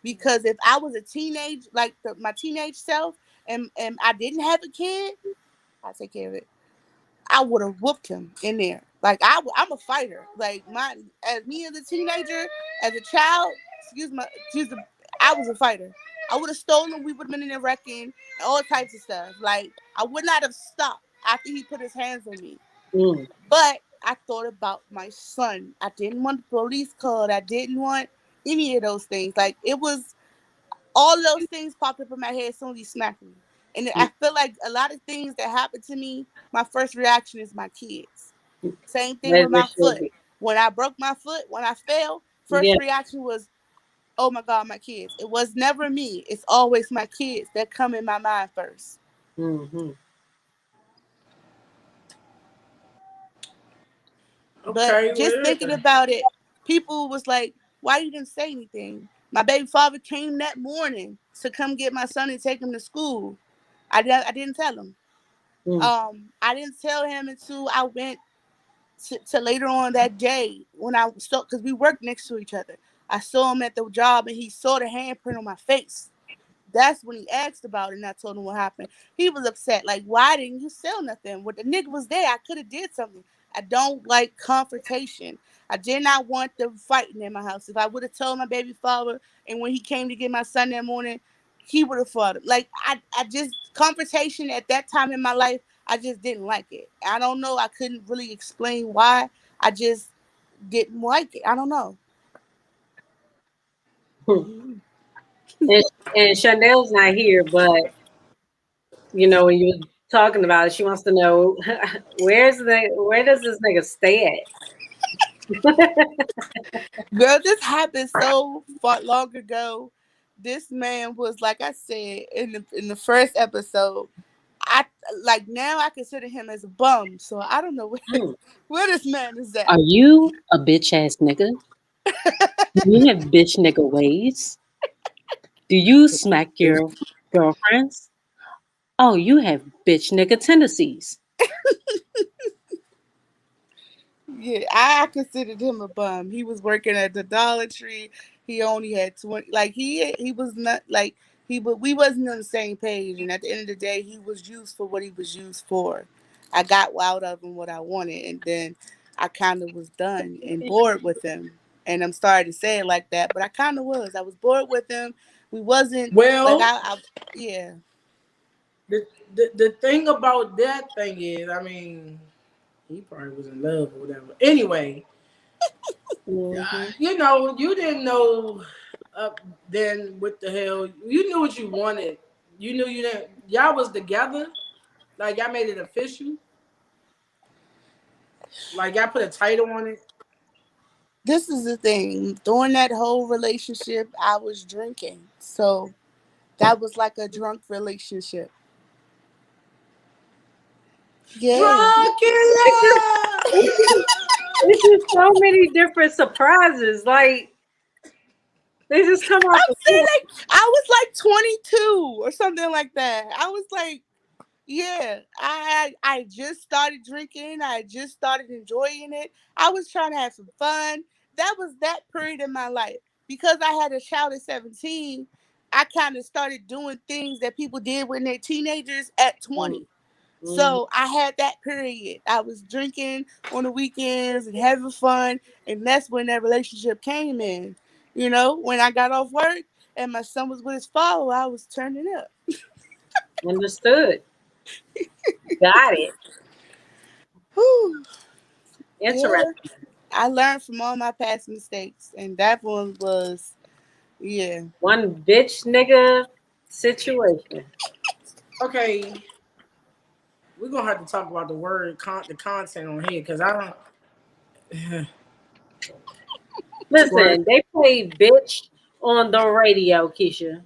Because if I was a teenage like my teenage self and I didn't have a kid, I'd take care of it. I would have whooped him in there. Like I'm a fighter. Like as me as a teenager, as a child, I was a fighter. I would have stolen. We would have been in there wrecking all types of stuff. Like I would not have stopped after he put his hands on me. But I thought about my son. I didn't want the police called. I didn't want any of those things. Like it was all those things popped up in my head as soon as he smacked me. And I feel like a lot of things that happened to me, my first reaction is my kids. Same thing As with it my should foot. be. When I broke my foot, when I fell, first Yeah. reaction was, oh my God, my kids. It was never me. It's always my kids that come in my mind first. Mm-hmm. But Okay, just thinking well, about it, people was like, why you didn't say anything? My baby father came that morning to come get my son and take him to school. I didn't tell him. I didn't tell him until I went to later on that day when I saw because we worked next to each other. I saw him at the job and he saw the handprint on my face. That's when he asked about it and I told him what happened. He was upset. Like, why didn't you sell nothing? When the nigga was there, I could have did something. I don't like confrontation. I did not want them fighting in my house. If I would have told my baby father and when he came to get my son that morning, he would have fought him. Like I just confrontation at that time in my life, I just didn't like it. I don't know. I couldn't really explain why. I just didn't like it. I don't know. And, and Shandell's not here, but when you were talking about it, she wants to know where does this nigga stay Girl, this happened so far long ago. This man was like I said in the first episode. I like now I consider him as a bum. So I don't know where at? where this man is at. Are you a bitch ass nigga? Do you have bitch nigga ways? Do you smack your girlfriends? Oh, you have bitch nigga tendencies. Yeah, I considered him a bum. He was working at the Dollar Tree. He only had 20. Like he was not like we wasn't on the same page. And at the end of the day, he was used for what he was used for. I got out of him what I wanted, and then I kind of was done and bored with him. And I'm sorry to say it like that, but I kind of was. I was bored with him. We wasn't like well, yeah. the thing about that thing is, I mean, he probably was in love or whatever. Anyway, Mm-hmm. you didn't know then what the hell. You knew what you wanted. You knew you didn't. Y'all was together. Like y'all made it official. Like y'all put a title on it. This is the thing. During that whole relationship, I was drinking. So that was like a drunk relationship. Yeah. Drunk in love. It's just so many different surprises. Like they just come out I'm the saying blue. like I was like 22 or something like that. I was like, yeah, I just started drinking. I just started enjoying it. I was trying to have some fun. That was that period in my life. Because I had a child at 17, I kind of started doing things that people did when they're teenagers at 20. Mhm. So I had that period. I was drinking on the weekends and having fun, and that's when that relationship came in. You know, when I got off work and my son was with his father, I was turning up. Understood. Got it. Whew. Yeah, Interesting. I learned from all my past mistakes, and that one was, yeah, One bitch nigga situation. Okay, we're gonna have to talk about the content on here because I don't. Twerk. Listen, they play bitch on the radio, Keisha.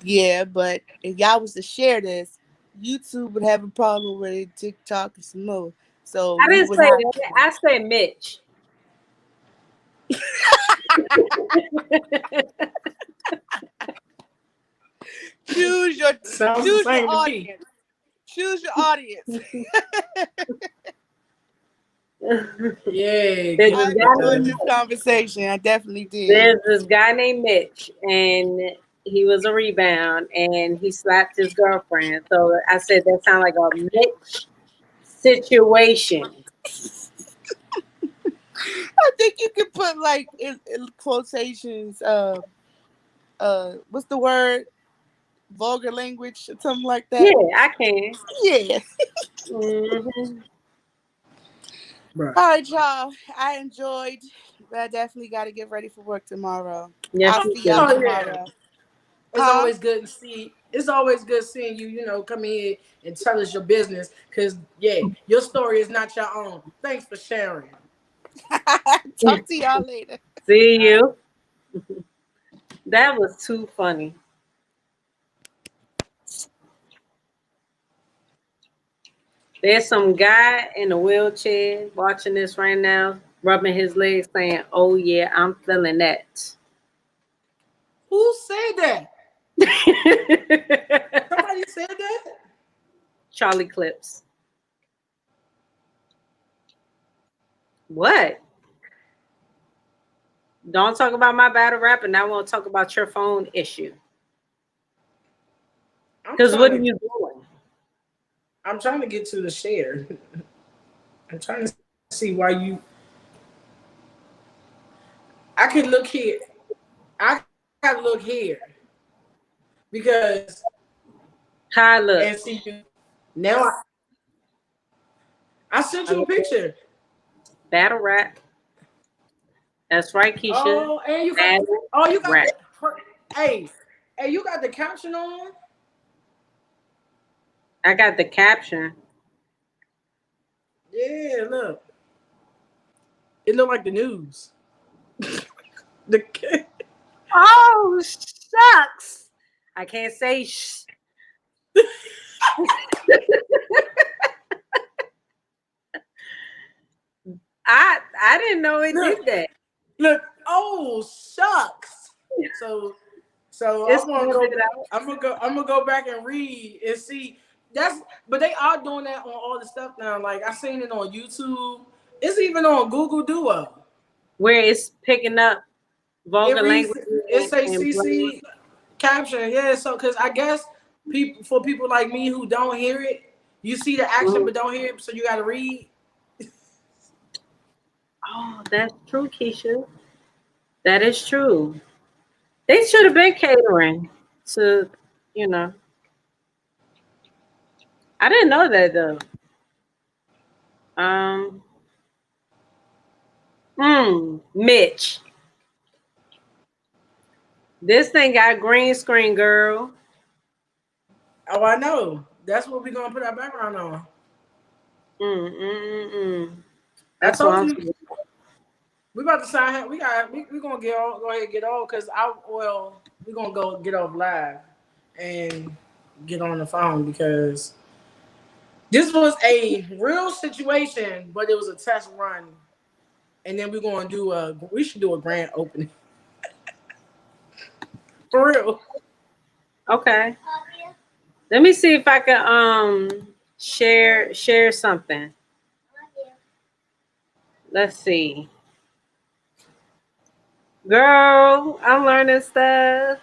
yeah. But if y'all was to share this, YouTube would have a problem with it, TikTok and some more. So I we didn't would say have that. to I said Mitch. choose your Sounds the choose your same to me. audience. Choose your audience. Yeah, There's I this keep it guy enjoyed named going. this conversation. I definitely did. there's this guy named Mitch, and he was a rebound, and he slapped his girlfriend. So I said that sounded like a Mitch situation. I think you could put like in quotations. What's the word? Vulgar language or something like Yeah, that. I can. Yeah. Hmm. Bruh. All right, y'all. I enjoyed, but I definitely got to get ready for work tomorrow. Yes, I'll you see y'all do. Oh yeah, tomorrow. it's Huh? always good to see. It's always good seeing you. You know, come in and tell us your business because yeah, your story is not your own. Thanks for sharing. Talk to y'all later. See All right. you. That was too funny. There's some guy in a wheelchair watching this right now, rubbing his legs, saying, "Oh yeah, I'm feeling that." Who said that? Somebody said that. Charlie Clips. What? Don't talk about my battle rap, and I won't talk about your phone issue. I'm Because what trying are to. you doing? I'm trying to get to the share. I'm trying to see why you. I could look here. I gotta look here because Hi, and look. see you now. I sent you a picture. Battle rap. That's right, Keisha. Oh, and you got. Battle Oh, you got rap. the. Hey, hey, you got the caption on. I got the caption. Yeah, look. It looked like the news. The Oh, shucks. I can't say I didn't know it look, did that. look. Oh, shucks. So, so It's I'm gonna pulled go. it out. I'm gonna go back and read and see. That's. But they are doing that on all the stuff now. Like I seen it on YouTube. It's even on Google Duo. Where it's picking up It vulgar reads. language It say and playing. CC caption. Yeah. So, cause I guess people like me who don't hear it, you see the action Mhm. but don't hear it, so you got to read. Oh, that's true, Keisha. That is true. They should have been catering to, you know. I didn't know that though. Um, Mitch. This thing got green screen, girl. Oh, I know. That's what we're gonna put our background on. Mm, mm, mm, mm. I That's what told I'm you saying. we about to sign him. We gonna go ahead and get off because we're gonna go get off live and get on the phone because this was a real situation, but it was a test run. And then we should do a grand opening. For real. Okay. Let me see if I can share something. Let's see. Girl, I'm learning stuff.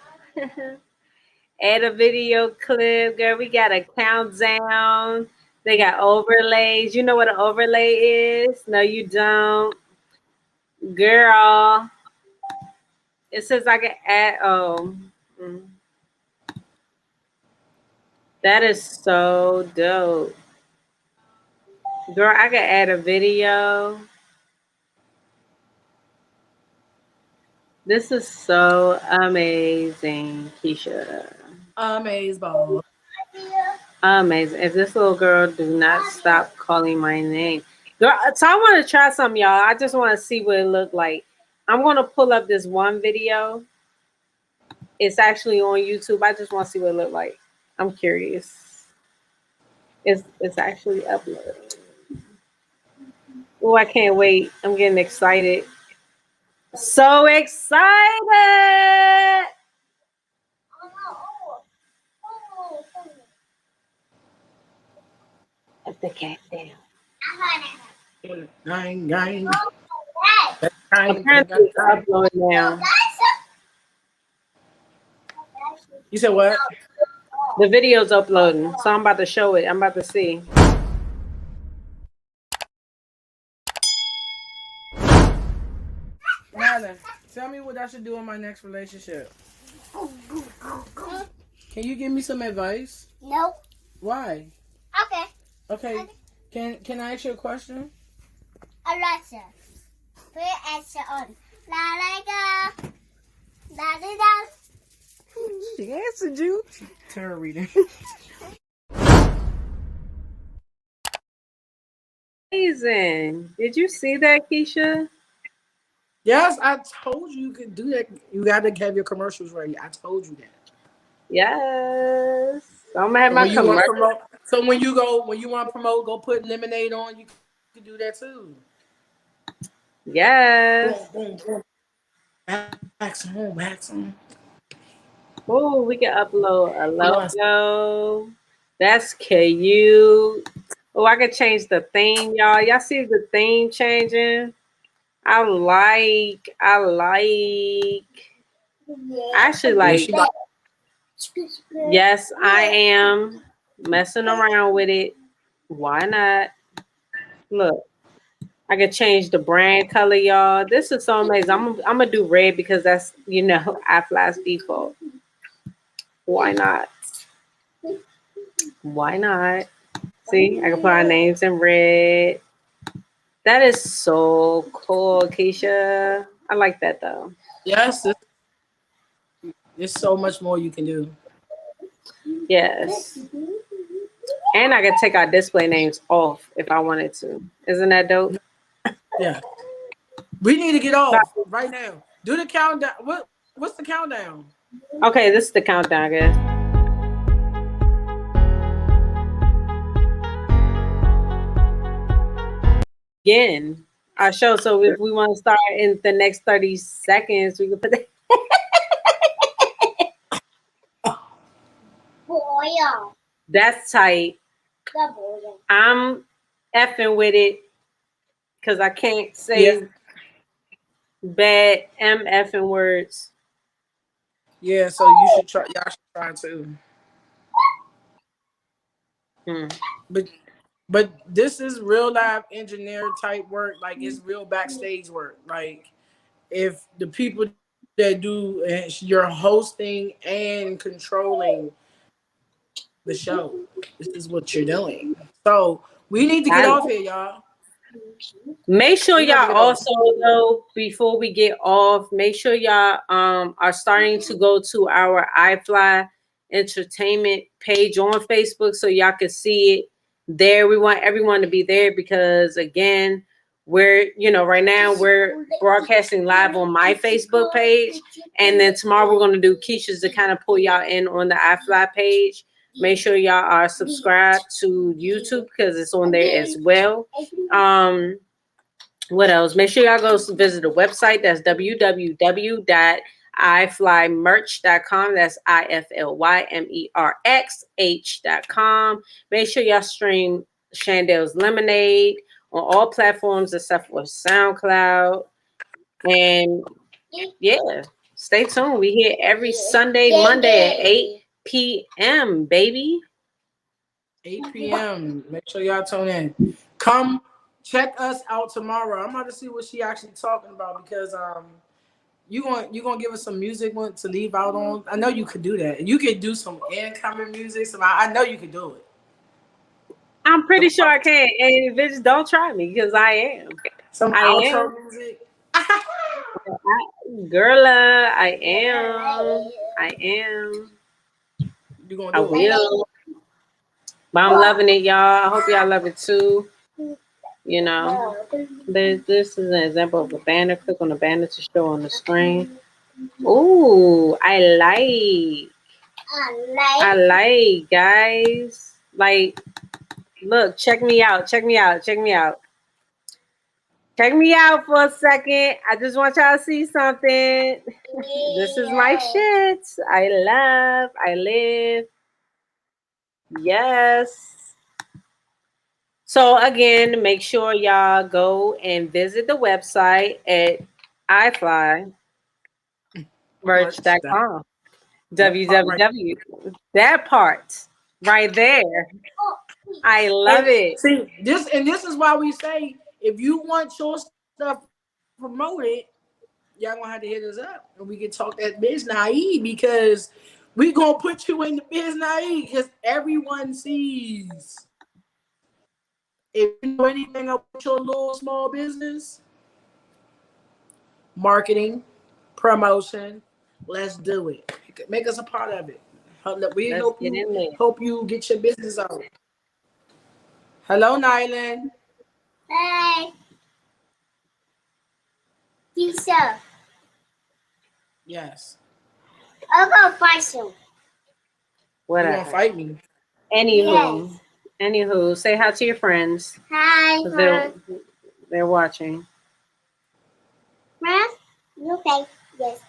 Add a video clip, girl. We got a countdown. They got overlays. You know what an overlay is? No, you don't. Girl. It says I can add mm. That is so dope. Girl, I can add a video. This is so amazing, Keisha. Amazing. Amazing. If this little girl do not stop calling my name. Girl, so I want to try something, y'all. I just want to see what it looked like. I'm going to pull up this one video. It's actually on YouTube. I just want to see what it looked like. I'm curious. It's actually uploaded. Oh, I can't wait. I'm getting excited. So excited. Up the cat down. Gang. Apparently it's uploading now. You said what? The video's uploading, so I'm about to show it. I'm about to see. Nana, tell me what I should do in my next relationship. Can you give me some advice? Nope. Why? Okay. Okay. Can I ask you a question? Alexa, put Alexa on. La la la. La la la. She answered you. Tarot reading. Amazing. Did you see that, Keisha? Yes, I told you could do that. You got to have your commercials ready. I told you that. Yes. I'm gonna have my When you want to commercial. promote, so when you want to promote, go put lemonade on. You can do that too. Yes. Boom, boom, boom. Wax on. Oh, we can upload a You want logo. That's cute. Oh, I could change the theme, y'all. Y'all see the theme changing? I actually yeah, like. she got Yes, I am messing around with it. Why not? Look, I can change the brand color, y'all. This is so amazing. I'm gonna do red because that's iFLY's default. Why not? Why not? See, I can put our names in red. That is so cool, Keisha. I like that though. yes. There's so much more you can do. Yes. And I can take our display names off if I wanted to. Isn't that dope? Yeah. We need to get off right now. Do the countdown. What's the countdown? Okay, this is the countdown, guys. Again, our show. So if we want to start in the next 30 seconds, we can put that. Boy, That's tight. the boy. I'm effing with it because I can't say Yeah. bad effing words. Yeah. So you should try. Y'all should try too. But this is real live engineer type work. Like it's real backstage work. Like if the people that do you're hosting and controlling the show, this is what you're doing. So we need to get off here, y'all. Make sure We got to y'all get off. also though before we get off, make sure y'all are starting to go to our iFLY Entertainment page on Facebook so y'all can see it there. We want everyone to be there because again, we're, right now we're broadcasting live on my Facebook page, and then tomorrow we're going to do Keisha's to kind of pull y'all in on the iFLY page. Make sure y'all are subscribed to YouTube because it's on there as well. What else? Make sure y'all go visit the website. That's www.iflymerch.com. That's IFLYMERXH.com. Make sure y'all stream Shandell's Lemonade on all platforms except for SoundCloud. And yeah, stay tuned. We here every Sunday, Monday at 8 p.m., baby. 8 p.m. Make sure y'all tune in. Come check us out tomorrow. I'm about to see what she actually talking about because you gonna give us some music to leave out on. I know you could do that. You could do some incoming music. I know you could do it. I'm pretty sure I can. And bitch, don't try me because I am. Some outro music. Girla, I am. You gonna I do it? will. But I'm loving it, y'all. I hope y'all love it too. This is an example of a banner. Click on the banner to show on the screen. Ooh, I like, guys. Like, look, check me out for a second. I just want y'all to see something. This is my shit. I live. Yes. So again, make sure y'all go and visit the website at iFlymerch.com. www. That part right there. I love it. See, this is why we say if you want your stuff promoted, y'all gonna have to hit us up and we can talk that biz naive because we gonna put you in the biz naive because everyone sees. If you know anything about your little small business, marketing, promotion, let's do it. Make us a part of it. We help you get your business out. Hello, Nylan. Hey. Keisha. Yes. I'll go fight you. What? You gonna fight me? Anywho, say hi to your friends. Hi, they're watching. Friends, you okay? Yes.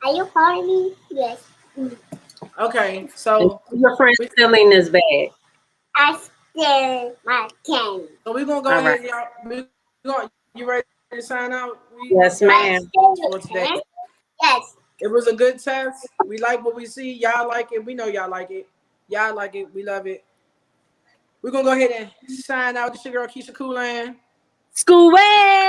Are you calling me? Yes. Okay, so your friends still in this bag. I still my cane. So we're gonna go ahead, y'all. You ready to sign out? Yes, ma'am. For today. Yes. It was a good test. We like what we see. Y'all like it. We know y'all like it. Y'all like it. We love it. We're gonna go ahead and sign out. This your girl Keisha Kool. School way.